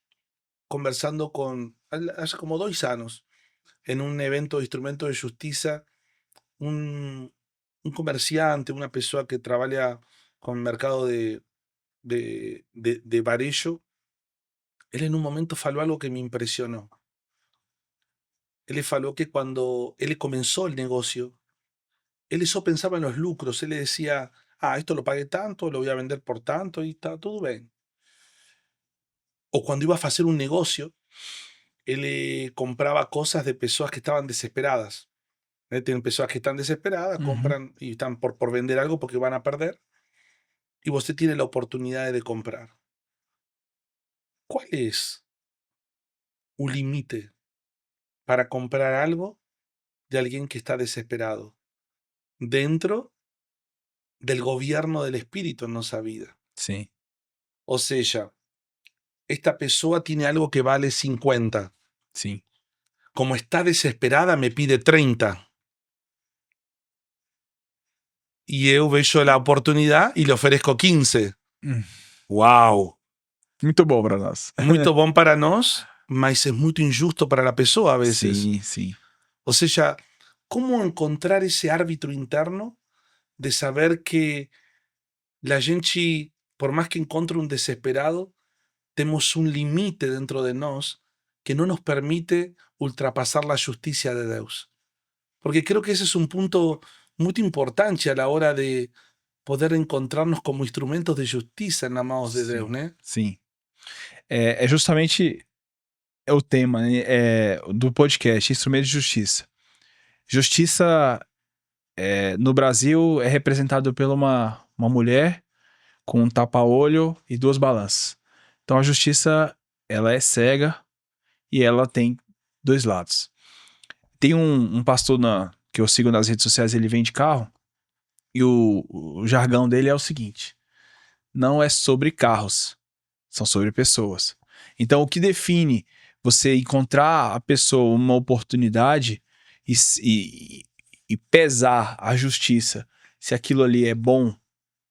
conversando con, hace como 2 años, en un evento de instrumentos de justicia, un, un comerciante, una persona que trabaja con el mercado de varejo, él en un momento faló algo que me impresionó. Él faló que cuando él comenzó el negocio, él solo pensaba en los lucros. Él le decía, esto lo pagué tanto, lo voy a vender por tanto y está todo bien. O cuando iba a hacer un negocio, él compraba cosas de personas que estaban desesperadas. Tienen personas que están desesperadas, Uhum. compran y están por vender algo porque van a perder. Y usted tiene la oportunidad de comprar. ¿Cuál es un límite para comprar algo de alguien que está desesperado dentro del gobierno del espíritu en nuestra vida? Sim. O sea, esta persona tiene algo que vale 50. Sim. Como está desesperada, me pide 30. Y yo veo la oportunidad y le ofrezco 15. Hum. ¡Wow! Muito bom para nós. Muito bom para nós, mas é muito injusto para a pessoa a veces. Sim, sim. O sea, ¿cómo encontrar ese árbitro interno de saber que la gente, por más que encuentre un desesperado, tenemos un límite dentro de nos que no nos permite ultrapasar la justicia de Dios? Porque creo que ese es un punto muy importante a la hora de poder encontrarnos como instrumentos de justicia en las manos de Dios, Sim. ¿no? Sim. É justamente o tema, né, do podcast, Instrumento de Justiça. Justiça no Brasil é representado por uma mulher com um tapa-olho e duas balanças. Então a justiça ela é cega e ela tem dois lados. Tem um pastor que eu sigo nas redes sociais, ele vende carro e o jargão dele é o seguinte: não é sobre carros, são sobre pessoas. Então o que define você encontrar a pessoa uma oportunidade e pesar a justiça, se aquilo ali é bom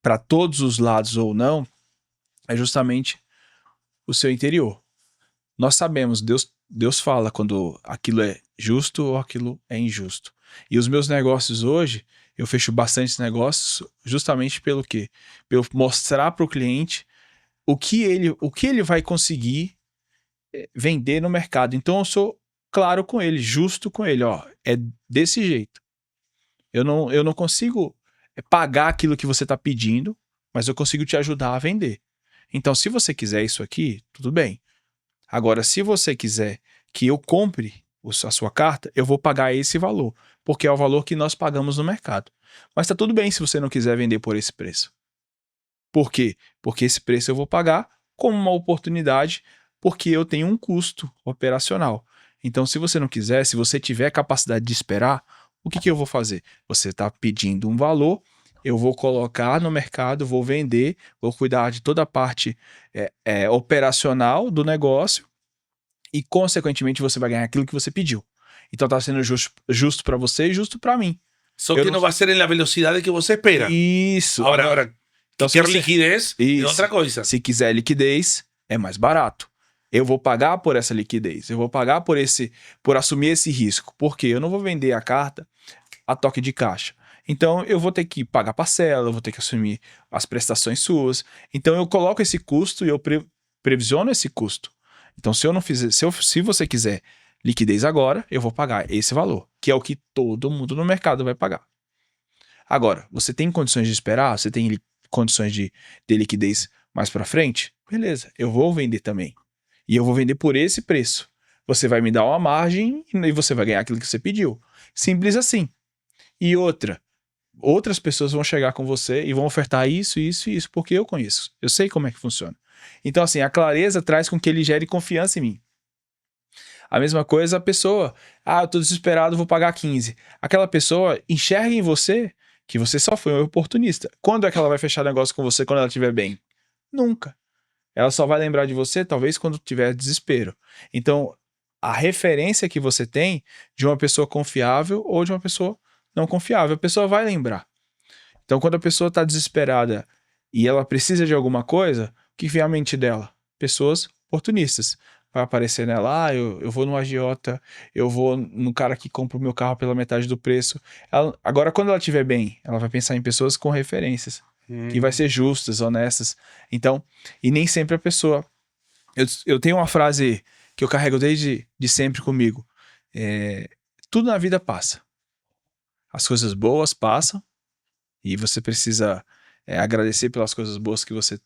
para todos os lados ou não, é justamente o seu interior. Nós sabemos, Deus fala quando aquilo é justo ou aquilo é injusto. E os meus negócios hoje, eu fecho bastante negócios justamente pelo quê? Pelo mostrar para o cliente o que ele vai conseguir vender no mercado. Então eu sou claro com ele, justo com ele, ó, é desse jeito. Eu não consigo pagar aquilo que você está pedindo, mas eu consigo te ajudar a vender. Então, se você quiser isso aqui, tudo bem. Agora, se você quiser que eu compre a sua carta, eu vou pagar esse valor, porque é o valor que nós pagamos no mercado. Mas tá tudo bem se você não quiser vender por esse preço. Por quê? Porque esse preço eu vou pagar como uma oportunidade, porque eu tenho um custo operacional. Então, se você não quiser, se você tiver capacidade de esperar, o que eu vou fazer? Você está pedindo um valor, eu vou colocar no mercado, vou vender, vou cuidar de toda a parte operacional do negócio e, consequentemente, você vai ganhar aquilo que você pediu. Então, está sendo justo para você e justo para mim. Só que não vai ser na velocidade que você espera. Isso. Agora então, quer liquidez é outra coisa. Se quiser liquidez, é mais barato. Eu vou pagar por essa liquidez. Eu vou pagar por assumir esse risco. Porque eu não vou vender a carta a toque de caixa. Então, eu vou ter que pagar parcela, eu vou ter que assumir as prestações suas. Então, eu coloco esse custo e eu previsiono esse custo. Então, se eu não fizer, se você quiser liquidez agora, eu vou pagar esse valor, que é o que todo mundo no mercado vai pagar. Agora, você tem condições de esperar? Você tem condições de ter liquidez mais para frente? Beleza, eu vou vender também. E eu vou vender por esse preço. Você vai me dar uma margem e você vai ganhar aquilo que você pediu. Simples assim. E outras pessoas vão chegar com você e vão ofertar isso, isso e isso, porque eu conheço. Eu sei como é que funciona. Então, assim, a clareza traz com que ele gere confiança em mim. A mesma coisa a pessoa, eu tô desesperado, vou pagar 15. Aquela pessoa enxerga em você que você só foi um oportunista. Quando é que ela vai fechar negócio com você quando ela estiver bem? Nunca. Ela só vai lembrar de você, talvez, quando tiver desespero. Então, a referência que você tem de uma pessoa confiável ou de uma pessoa não confiável, a pessoa vai lembrar. Então, quando a pessoa está desesperada e ela precisa de alguma coisa, o que vem à mente dela? Pessoas oportunistas. Vai aparecer nela, eu vou no agiota, eu vou no cara que compra o meu carro pela metade do preço. Agora, quando ela estiver bem, ela vai pensar em pessoas com referências, que vai ser justas, honestas. Então, e nem sempre a pessoa... Eu tenho uma frase que eu carrego desde de sempre comigo. Tudo na vida passa. As coisas boas passam, e você precisa agradecer pelas coisas boas que você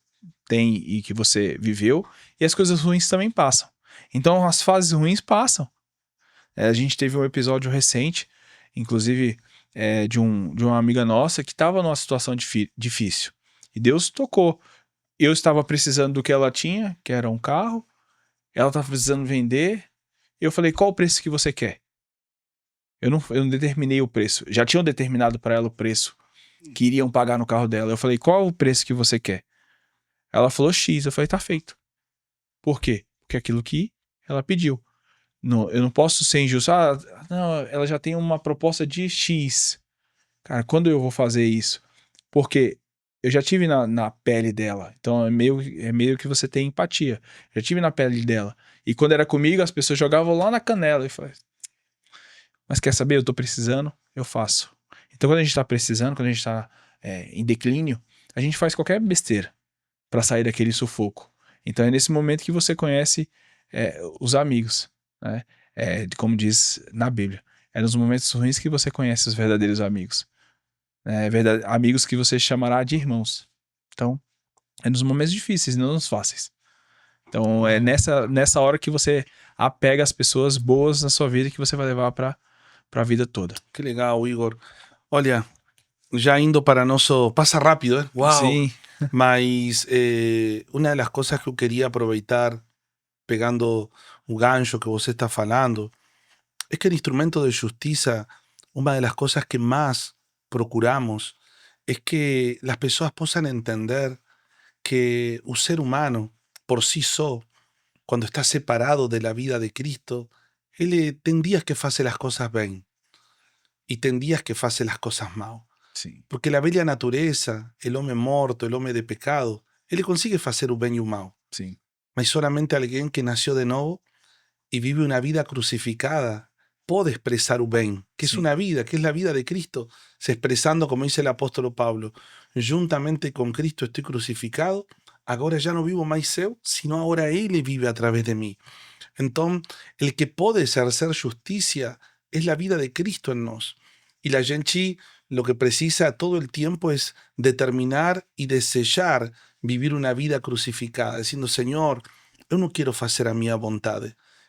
tem e que você viveu, e as coisas ruins também passam. Então as fases ruins passam. A gente teve um episódio recente, inclusive de uma amiga nossa que estava numa situação difícil. E Deus tocou. Eu estava precisando do que ela tinha, que era um carro. Ela estava precisando vender. Eu falei, qual o preço que você quer? Eu não determinei o preço. Já tinham determinado para ela o preço que iriam pagar no carro dela. Eu falei, qual o preço que você quer? Ela falou X. Eu falei, tá feito. Por quê? Porque aquilo que ela pediu. Não, eu não posso ser injusto. Não, ela já tem uma proposta de X. Cara, quando eu vou fazer isso? Porque eu já tive na pele dela. Então é meio que você tem empatia. Já tive na pele dela. E quando era comigo, as pessoas jogavam lá na canela. E falei, mas quer saber? Eu tô precisando, eu faço. Então quando a gente tá precisando, quando a gente tá em declínio, a gente faz qualquer besteira para sair daquele sufoco. Então é nesse momento que você conhece os amigos, né? Como diz na Bíblia. É nos momentos ruins que você conhece os verdadeiros amigos. Amigos que você chamará de irmãos. Então, é nos momentos difíceis, não nos fáceis. Então, é nessa hora que você apega as pessoas boas na sua vida que você vai levar para a vida toda. Que legal, Igor. Olha, já indo para nosso... Passa rápido, ¿eh? Uau! Sim. Mas uma das coisas que eu queria aproveitar, pegando o gancho que você está falando, é que el instrumento de justicia, una de las cosas que más procuramos es que las personas puedan entender que un ser humano por sí solo, cuando está separado de la vida de Cristo, él tem días que hace las cosas bien y tem días que hace las cosas mal. Sim. Porque la bella naturaleza, el hombre morto, el hombre de pecado, él consigue hacer un bien y un mal. Sim. Mas solamente alguien que nació de nuevo y vive una vida crucificada puede expresar o bem, que es una vida, que es la vida de Cristo, se expresando, como dice el apóstol Pablo, juntamente con Cristo estoy crucificado, ahora ya no vivo más eu, sino ahora Él vive a través de mí. Entonces, el que puede ejercer justicia es la vida de Cristo en nos. Y la gente lo que precisa todo el tiempo es determinar y desear vivir una vida crucificada, diciendo, Señor, yo no quiero hacer a mi voluntad.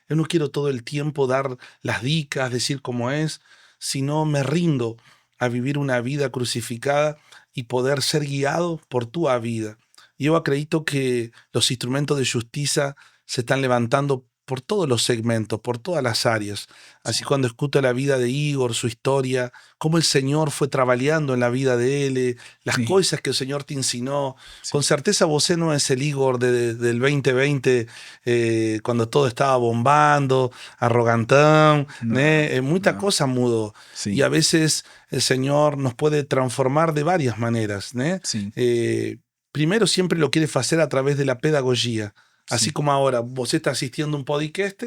Yo no quiero todo el tiempo dar las dicas, decir cómo es, sino me rindo a vivir una vida crucificada y poder ser guiado por tu vida. Yo acredito que los instrumentos de justicia se están levantando por todos los segmentos, por todas las áreas. Así cuando escucho la vida de Igor, su historia, cómo el Señor fue trabajando en la vida de él, las cosas que el Señor te enseñó. Con certeza vos no es el Igor del 2020, cuando todo estaba bombando, arrogantón, mucha cosa mudó. Y a veces el Señor nos puede transformar de varias maneras. Primero siempre lo quiere hacer a través de la pedagogía. Así como ahora vos estás asistiendo a un podcast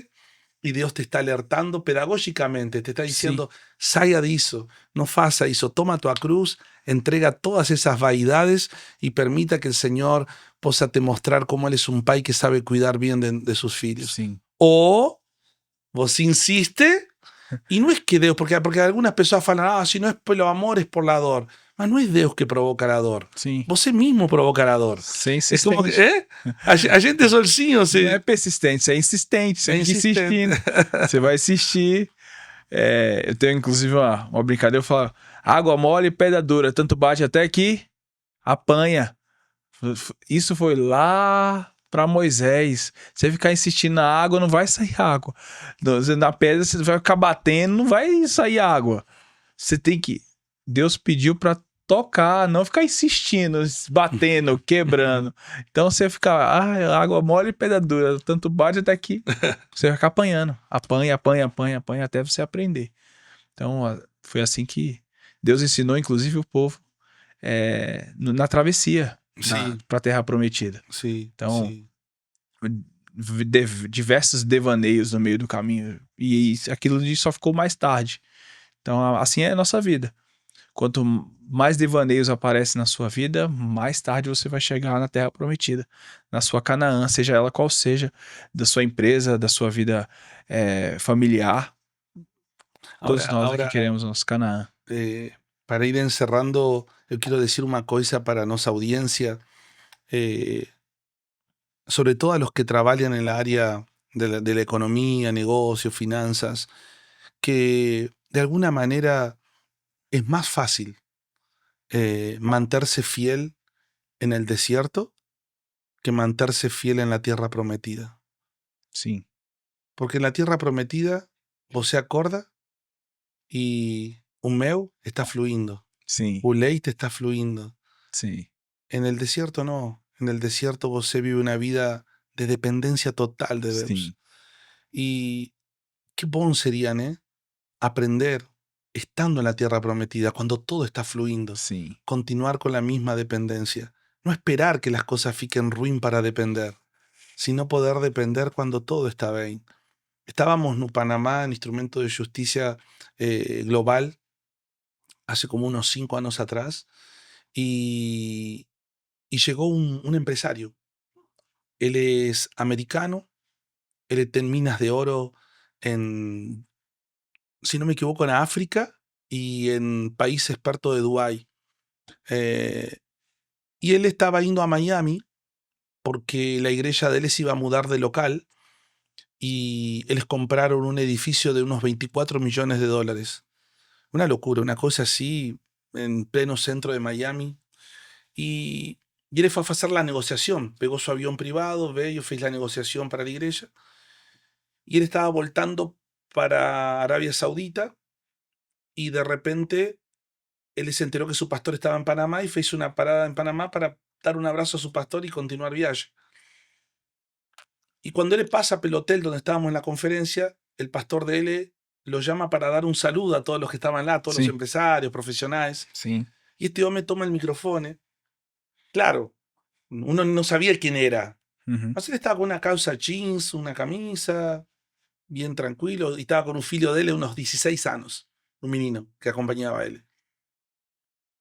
y Dios te está alertando pedagógicamente, te está diciendo, saia de eso, no faça eso, toma tu cruz, entrega todas esas vaidades y permita que el Señor possa te mostrar cómo Él es un pai que sabe cuidar bien de sus hijos. O vos insiste, y no es que Dios, porque algunas personas falan, si no es pelo amor, es por la dor. Mas não é Deus que provoca a dor. Sim. Você mesmo provoca a dor. Você é insistente. A gente é solzinho. Você... Não é persistente, você é insistente. Você tem que insistir. Você vai insistir. Eu tenho, inclusive, uma brincadeira. Eu falo, água mole e pedra dura. Tanto bate até que apanha. Isso foi lá para Moisés. Você ficar insistindo na água, não vai sair água. Na pedra, você vai ficar batendo, não vai sair água. Você tem que... Deus pediu para tocar, não ficar insistindo, batendo, quebrando. Então você fica, água mole e pedra dura, tanto bate até que você vai ficar apanhando. Apanha, apanha, apanha, apanha, até você aprender. Então foi assim que Deus ensinou, inclusive, o povo na travessia Sí, para a Terra Prometida. sí, Então, sí. diversos devaneios no meio do caminho. E aquilo só ficou mais tarde. Então, assim é a nossa vida. Quanto mais devaneios aparecem na sua vida, mais tarde você vai chegar na Terra Prometida, na sua Canaã, seja ela qual seja, da sua empresa, da sua vida familiar. Todos nós aqui Ahora, queremos nosso Canaã. para ir encerrando, yo quiero decir una cosa para nuestra audiencia, eh, sobre todo a los que trabajan en la área de la economía, negocios, finanzas, que de alguna manera es más fácil mantenerse fiel en el desierto que mantenerse fiel en la tierra prometida. Sim, Porque en la tierra prometida vos se acorda y un meu está fluyendo, sim, un leite está fluyendo. sim, En el desierto no. En el desierto vos se vive una vida de dependencia total de Dios. sim, Y qué bon serían, aprender estando en la tierra prometida, cuando todo está fluyendo, sim, continuar con la misma dependencia. No esperar que las cosas fiquen ruin para depender, sino poder depender cuando todo está bien. Estábamos en Panamá en Instrumento de Justicia Global hace como unos 5 años atrás y llegó un empresario. Él es americano, él tiene minas de oro en, si no me equivoco, en África y en países expertos de Dubái. Y él estaba yendo a Miami porque la iglesia de él se iba a mudar de local y les compraron un edificio de unos 24 millones de dólares. Una locura, una cosa así en pleno centro de Miami. Y él fue a hacer la negociación. Pegó su avión privado, ve, yo fiz la negociación para la iglesia. Y él estaba voltando para Arabia Saudita y de repente él se enteró que su pastor estaba en Panamá y hizo una parada en Panamá para dar un abrazo a su pastor y continuar viaje. Y cuando él pasa pel hotel donde estábamos en la conferencia, el pastor de él lo llama para dar un saludo a todos los que estaban lá, a todos los sim, empresarios, profesionales. sim, Y este hombre toma el micrófono. Claro, uno no sabía quién era. uhum, Así que estaba con una calza jeans, una camisa, bien tranquilo, y estaba con un filho de él de unos 16 años, un menino que acompañaba a él.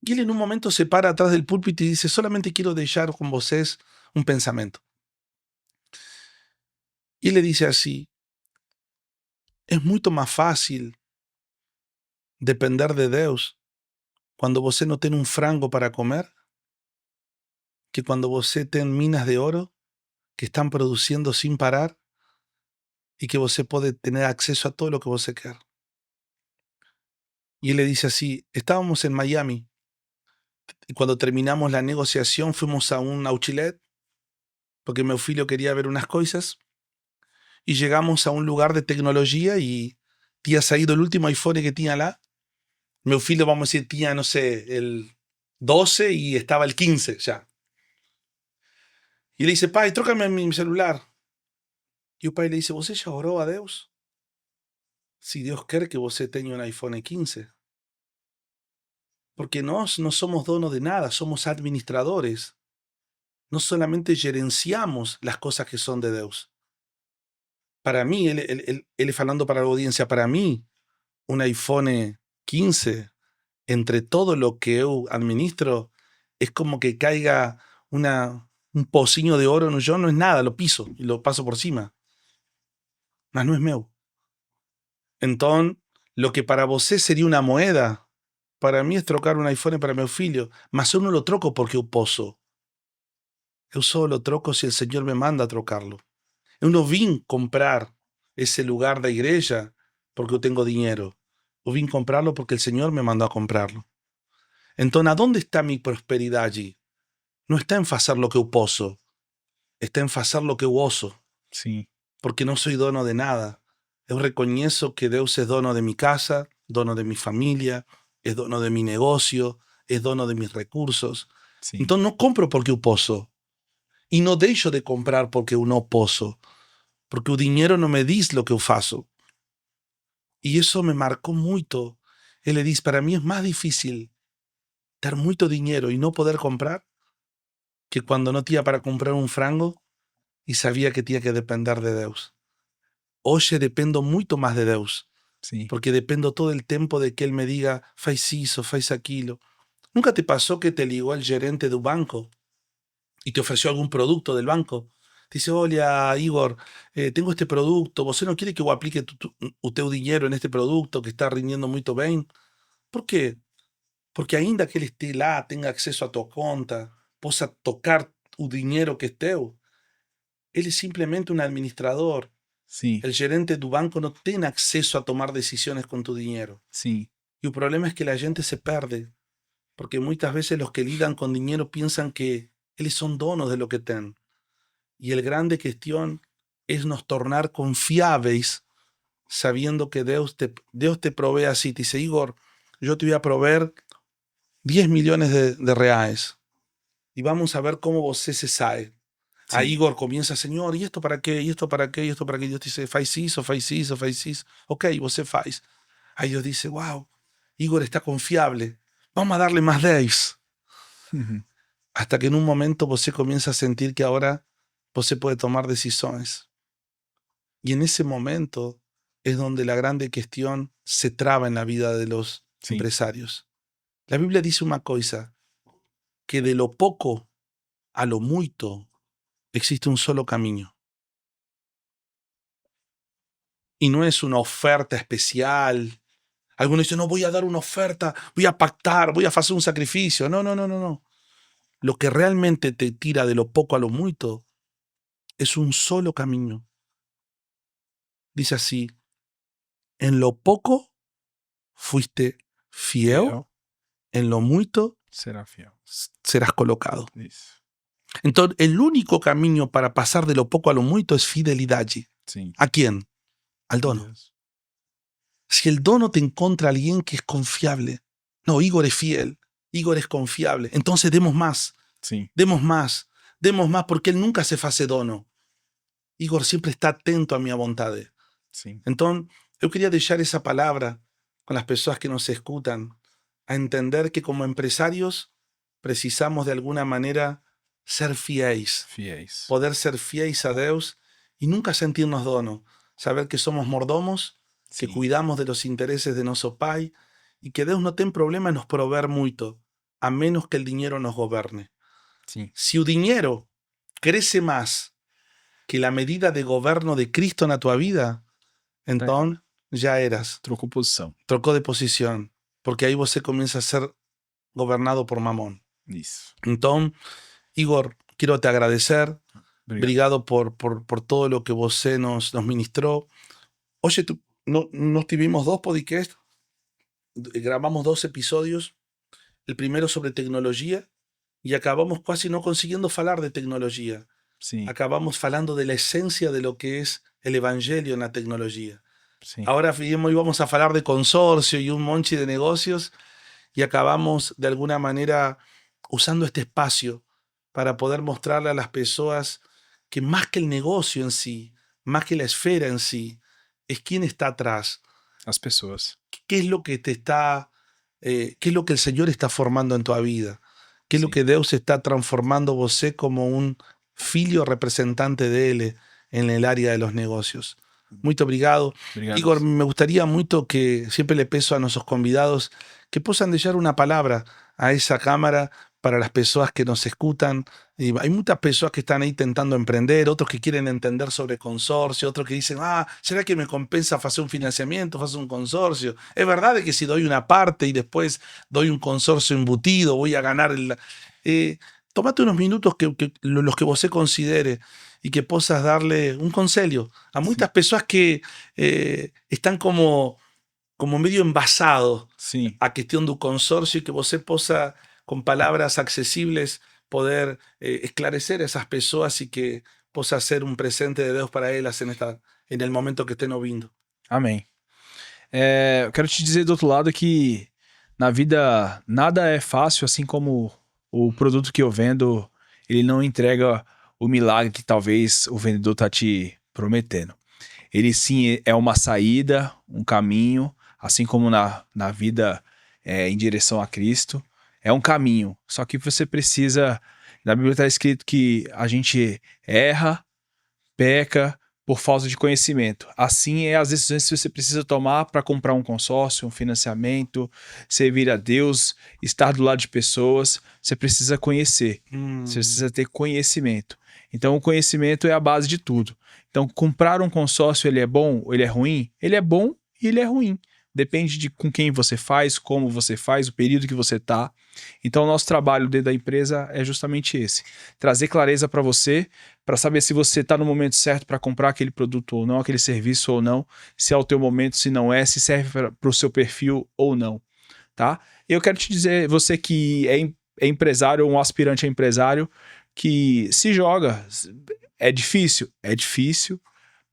Y él en un momento se para atrás del púlpito y dice, solamente quiero dejar con vosotros un pensamiento. Y él le dice así, es mucho más fácil depender de Dios cuando você no tiene un frango para comer que cuando você ten minas de oro que están produciendo sin parar y que você puede tener acceso a todo lo que você quiera. Y él le dice así, estábamos en Miami y cuando terminamos la negociación fuimos a un outlet porque mi filho quería ver unas cosas y llegamos a un lugar de tecnología y había salido el último iPhone que tenía lá. Mi filho, vamos a decir, tenía, no sé, el 12 y estaba el 15 ya. Y le dice, pai, trócame mi celular. Y el pai le dice, ¿você ya oró a Dios? Si Dios quiere que você tenga un iPhone 15. Porque nós no somos donos de nada, somos administradores. No solamente gerenciamos las cosas que son de Dios. Para mí, él hablando para la audiencia, para mí, un iPhone 15, entre todo lo que yo administro, es como que caiga un pocinho de oro. Yo no es nada, lo piso y lo paso por cima. Mas no es meu. Entonces, lo que para vosé sería una moeda, para mí es trocar un iPhone para mi filho. Mas yo no lo troco porque yo poso. Yo solo lo troco si el Señor me manda a trocarlo. Yo no vim comprar ese lugar de iglesia porque yo tengo dinero. Yo vim comprarlo porque el Señor me mandó a comprarlo. Entonces, ¿a dónde está mi prosperidad allí? No está en hacer lo que yo poso, está en hacer lo que yo oso, sim, porque no soy dono de nada. Yo reconozco que Dios es dono de mi casa, dono de mi familia, es dono de mi negocio, é dono de mis recursos. Sim. Então não compro porque eu posso. E não deixo de comprar porque eu não posso. Porque o dinheiro não me diz lo que eu faço. E isso me marcou muito. Ele diz, para mim é mais difícil ter muito dinheiro e não poder comprar que quando não tinha para comprar um frango e sabia que tinha que depender de Deus. Hoje dependo muito mais de Deus, Sim. porque dependo todo el tempo de que Ele me diga, faz isso, faz aquilo. ¿Nunca te pasó que te ligó el gerente do banco y te ofreció algún producto del banco? Te dice, olha, Igor, tengo este producto, você não quiere que eu aplique o teu dinheiro neste produto que está rindiendo muito bem? Por quê? Porque ainda que ele esté lá, tenha acesso à tua conta, possa tocar o dinheiro que é teu, ele é simplesmente um administrador. Sim. El gerente do banco no tem acesso a tomar decisiones con tu dinero. Sim. Y el problema es que la gente se perde, porque muchas veces los que lidan con dinero piensan que ellos son donos de lo que tienen. Y el grande cuestión es nos tornar confiables sabiendo que Dios te provee así. Te dice, Igor, yo te voy a proveer 10 millones de reales y vamos a ver cómo você se sabe. Sim. A Igor comienza, Señor, ¿y esto para qué? ¿Y esto para qué? ¿Y esto para qué? Y Dios te dice, faz isso, faz isso, faz isso. Ok, você faz. Aí Dios dice, wow, Igor está confiable. Vamos a darle más 10. Uhum. Hasta que en un momento você comienza a sentir que ahora você puede tomar decisiones. Y en ese momento es donde la grande cuestión se traba en la vida de los Sim. empresarios. La Biblia dice una cosa, que de lo poco a lo muito existe un solo camino. Y no es una oferta especial. Algunos dicen, no, voy a dar una oferta, voy a pactar, voy a hacer un sacrificio. No, no, no, no, no. Lo que realmente te tira de lo poco a lo muito es un solo camino. Dice así, en lo poco fuiste fiel, Fiel en lo muito será fiel. serás colocado. Isso. Entonces, el único camino para pasar de lo poco a lo muito es fidelidad. Sim. ¿A quién? Al dono. Deus. Si el dono te encuentra a alguien que es confiable, no, Igor es fiel, Igor es confiable, entonces demos más, Sim. demos más, porque él nunca se hace dono. Igor siempre está atento a mi vontade. Sim. Entonces, yo quería dejar esa palabra con las personas que nos escuchan, a entender que como empresarios precisamos de alguna manera ser fieles, Fiéis. poder ser fieles a Dios y nunca sentirnos dono, saber que somos mordomos, que Sim. cuidamos de los intereses de nuestro Pai y que Dios no tiene problema en nos proveer mucho, a menos que el dinero nos gobierne. Sim. Si el dinero crece más que la medida de gobierno de Cristo en tu vida, entonces ya eras, Trocou posição. trocó de posición, porque ahí você comienza a ser gobernado por Mamón. Isso. Entonces, Igor, quiero te agradecer. Obrigado. Obrigado por todo lo que você nos ministró. Oye, nos tuvimos 2 podcasts, grabamos 2 episodios, el primero sobre tecnología y acabamos casi no consiguiendo hablar de tecnología. Sim. Acabamos hablando de la esencia de lo que es el evangelio en la tecnología. Sim. Ahora íbamos a hablar de consorcio y un monchi de negocios y acabamos de alguna manera usando este espacio para poder mostrarle a las personas que más que el negocio en sí, más que la esfera en sí, es quién está atrás. As pessoas. ¿Qué es lo que te está, qué es lo que el Señor está formando en tu vida? ¿Qué es lo Sí. que Dios está transformando você como un filho representante de Él en el área de los negocios? Muito obrigado. Obrigado. Igor, me gustaría mucho que siempre le peso a nuestros convidados que puedan dejar una palabra a esa cámara para las personas que nos escuchan. Y hay muchas personas que están ahí intentando emprender, otros que quieren entender sobre consorcio, otros que dicen, ¿será que me compensa hacer un financiamiento, hacer un consorcio? Es verdad de que si doy una parte y después doy un consorcio embutido, voy a ganar tómate unos minutos los que vos considere y que puedas darle un consejo a muchas personas que están como medio envasados Sim. a cuestión de un consorcio y que vos posa con palabras accesibles poder esclarecer a esas personas y que posa ser un presente de Dios para ellas en el momento que estén ouvindo. Amém. Eu quero te dizer do outro lado que Na vida, nada é fácil, assim como o produto que eu vendo, ele não entrega o milagre que talvez o vendedor tá te prometendo. Ele sim é uma saída, um caminho, assim como na vida em direção a Cristo. É um caminho, só que você precisa... Na Bíblia está escrito que a gente erra, peca por falta de conhecimento. Assim é as decisões que você precisa tomar para comprar um consórcio, um financiamento, servir a Deus, estar do lado de pessoas. Você precisa conhecer, você precisa ter conhecimento. Então o conhecimento é a base de tudo. Então comprar um consórcio, ele é bom ou ele é ruim? Ele é bom e ele é ruim. Depende de com quem você faz, como você faz, o período que você está. Então o nosso trabalho dentro da empresa é justamente esse. Trazer clareza para você, para saber se você está no momento certo para comprar aquele produto ou não, aquele serviço ou não, se é o teu momento, se não é, se serve para o seu perfil ou não, tá? Eu quero te dizer, você que é empresário ou um aspirante a empresário, que se joga. É difícil,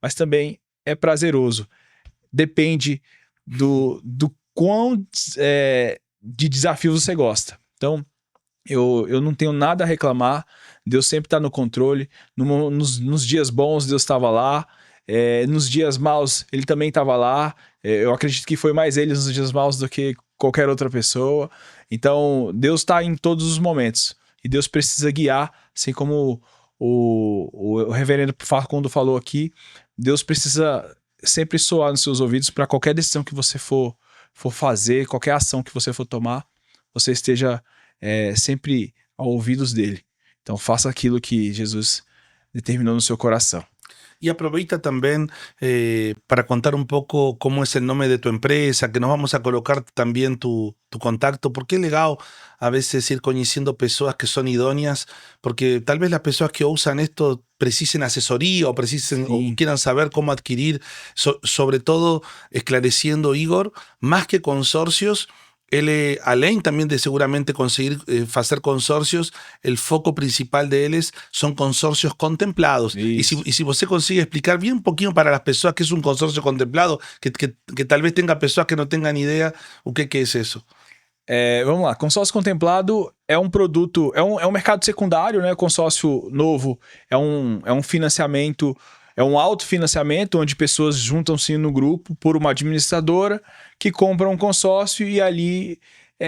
mas também é prazeroso. Depende do quão de desafio você gosta. Então, eu não tenho nada a reclamar. Deus sempre está no controle. Nos dias bons, Deus estava lá. Nos dias maus, Ele também estava lá. Eu acredito que foi mais Ele nos dias maus do que qualquer outra pessoa. Então, Deus está em todos os momentos. E Deus precisa guiar, assim como o reverendo Facundo falou aqui. Deus precisa sempre soar nos seus ouvidos para qualquer decisão que você for fazer, qualquer ação que você for tomar, você esteja sempre aos ouvidos dele. Então faça aquilo que Jesus determinou no seu coração. Y aprovecha también para contar un poco cómo es el nombre de tu empresa, que nos vamos a colocar también tu contacto, porque es legal a veces ir conociendo personas que son idóneas, porque tal vez las personas que usan esto precisen asesoría o precisen o quieran saber cómo adquirir, sobre todo esclareciendo, Igor, más que consorcios. Além también de seguramente conseguir hacer consorcios, el foco principal de ellos son consorcios contemplados. Y si você consigue explicar bien un poquito para las personas qué es un consorcio contemplado, que tal vez tenga personas que no tengan idea o qué es eso. Vamos lá, consórcio contemplado é um produto, é um mercado secundário, né? Consórcio novo é um financiamento, é um autofinanciamento onde pessoas juntam-se no grupo por uma administradora que compra um consórcio e ali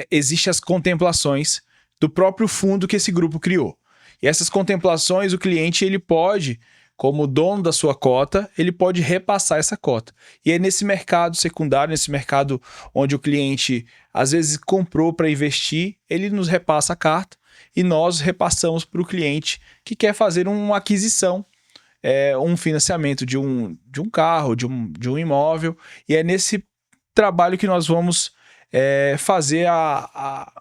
existem as contemplações do próprio fundo que esse grupo criou. E essas contemplações, o cliente ele pode, como dono da sua cota, ele pode repassar essa cota. E é nesse mercado secundário, nesse mercado onde o cliente às vezes comprou para investir, ele nos repassa a carta e nós repassamos para o cliente que quer fazer uma aquisição, um financiamento de um carro, de um imóvel. E é nesse trabalho que nós vamos fazer a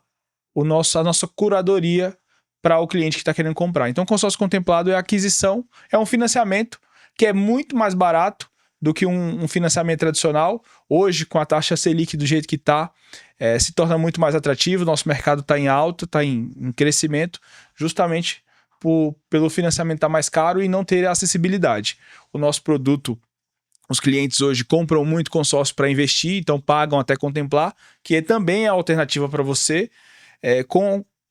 nossa curadoria para o cliente que está querendo comprar. Então, o consórcio contemplado é aquisição, é um financiamento que é muito mais barato do que um financiamento tradicional. Hoje, com a taxa Selic do jeito que está, se torna muito mais atrativo. Nosso mercado está em alta, está em crescimento, justamente pelo financiamento estar mais caro e não ter acessibilidade. O nosso produto, os clientes hoje compram muito consórcio para investir, então pagam até contemplar, que também é a alternativa para você,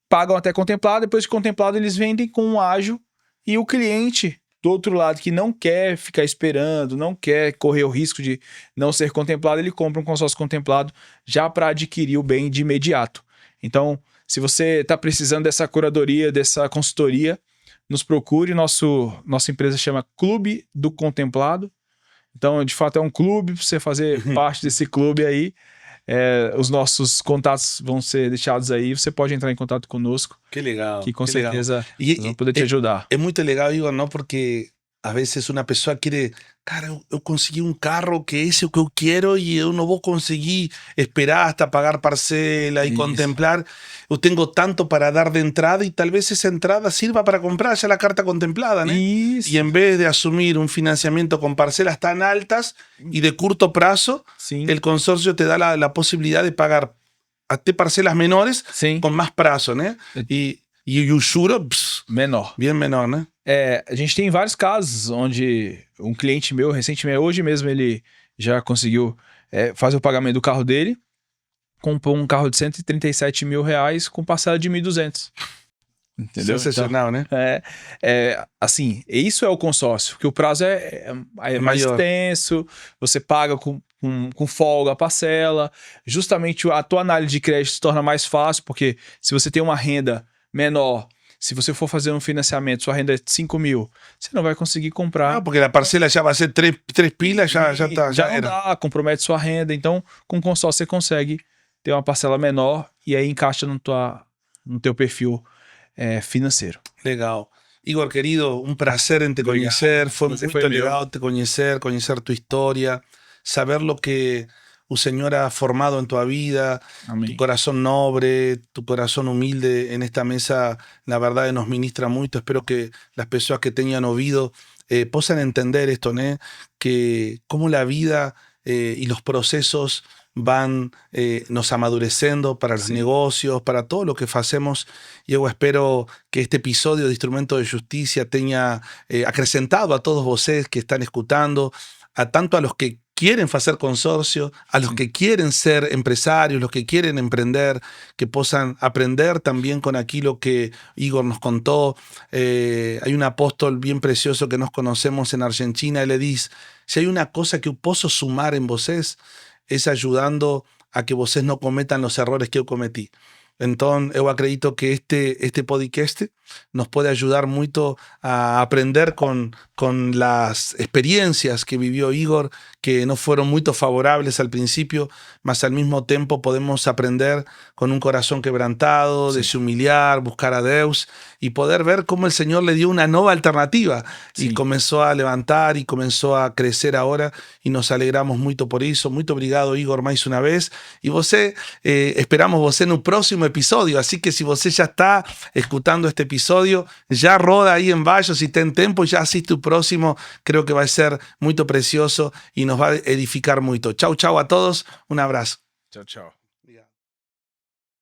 pagam até contemplar, depois de contemplado eles vendem com um ágio, e o cliente do outro lado que não quer ficar esperando, não quer correr o risco de não ser contemplado, ele compra um consórcio contemplado já para adquirir o bem de imediato. Então, se você está precisando dessa curadoria, dessa consultoria, nos procure. Nossa empresa chama Clube do Contemplado. Então, de fato, é um clube, para você fazer parte desse clube aí. Os nossos contatos vão ser deixados aí. Você pode entrar em contato conosco. Que legal. Que com certeza nós vamos poder te ajudar. É muito legal, Igor, não? Porque às vezes uma pessoa quer... Cara, eu consegui um carro que esse é o que eu quero e eu não vou conseguir esperar hasta pagar parcela e contemplar. Eu tenho tanto para dar de entrada e talvez essa entrada sirva para comprar já a carta contemplada, né? Isso. E em vez de assumir um financiamento com parcelas tão altas e de curto prazo, o consórcio te dá a possibilidade de pagar até parcelas menores com mais prazo, né? E o juro menor. Bem menor, né? A gente tem vários casos onde um cliente meu, recentemente, hoje mesmo, ele já conseguiu fazer o pagamento do carro dele comprou um carro de 137 mil reais com parcela de 1.200. Entendeu? Sensacional, né? Assim, isso é o consórcio, porque o prazo é mais extenso, você paga com folga a parcela, justamente a tua análise de crédito se torna mais fácil, porque se você tem uma renda menor, se você for fazer um financiamento, sua renda é 5 mil, você não vai conseguir comprar. Porque a parcela já vai ser 3 pilas, já tá. Já não dá, compromete sua renda, então com consórcio você consegue ter uma parcela menor e aí encaixa no teu perfil financeiro. Legal. Igor, querido, un placer en te conocer. Fue muy legal te conocer tu historia, saber lo que el Señor ha formado en tu vida, Amém. tu corazón noble, tu corazón humilde en esta mesa, la verdad nos ministra mucho. Espero que las personas que tengan oído puedan entender esto, ¿no? Que cómo la vida y los procesos van nos amadurecendo para los negocios, para todo lo que hacemos. Y yo espero que este episodio de Instrumento de Justicia tenga acrecentado a todos vosotros que están escuchando, tanto a los que quieren hacer consorcio, a los que quieren ser empresarios, los que quieren emprender, que puedan aprender también con aquello que Igor nos contó. Hay un apóstol bien precioso que nos conocemos en Argentina, él le dice, si hay una cosa que yo puedo sumar en vosotros, es ayudando a que vosotros no cometan los errores que yo cometí. Entonces, yo acredito que este podcast nos puede ayudar mucho a aprender con las experiencias que vivió Igor, que no fueron muy favorables al principio, mas al mismo tiempo podemos aprender con un corazón quebrantado, de se humillar, buscar a Dios y poder ver cómo el Señor le dio una nueva alternativa y comenzó a levantar y comenzó a crecer ahora y nos alegramos mucho por eso. Muy obrigado, Igor, más una vez. Y vosé, esperamos vosé en un próximo episodio, así que si vosé ya está escuchando este episodio, ya roda ahí en baixo, si ten tiempo, ya asiste tu próximo, creo que va a ser muy precioso y nos va a edificar mucho. Chau, chau a todos, un abrazo. Chao, chao.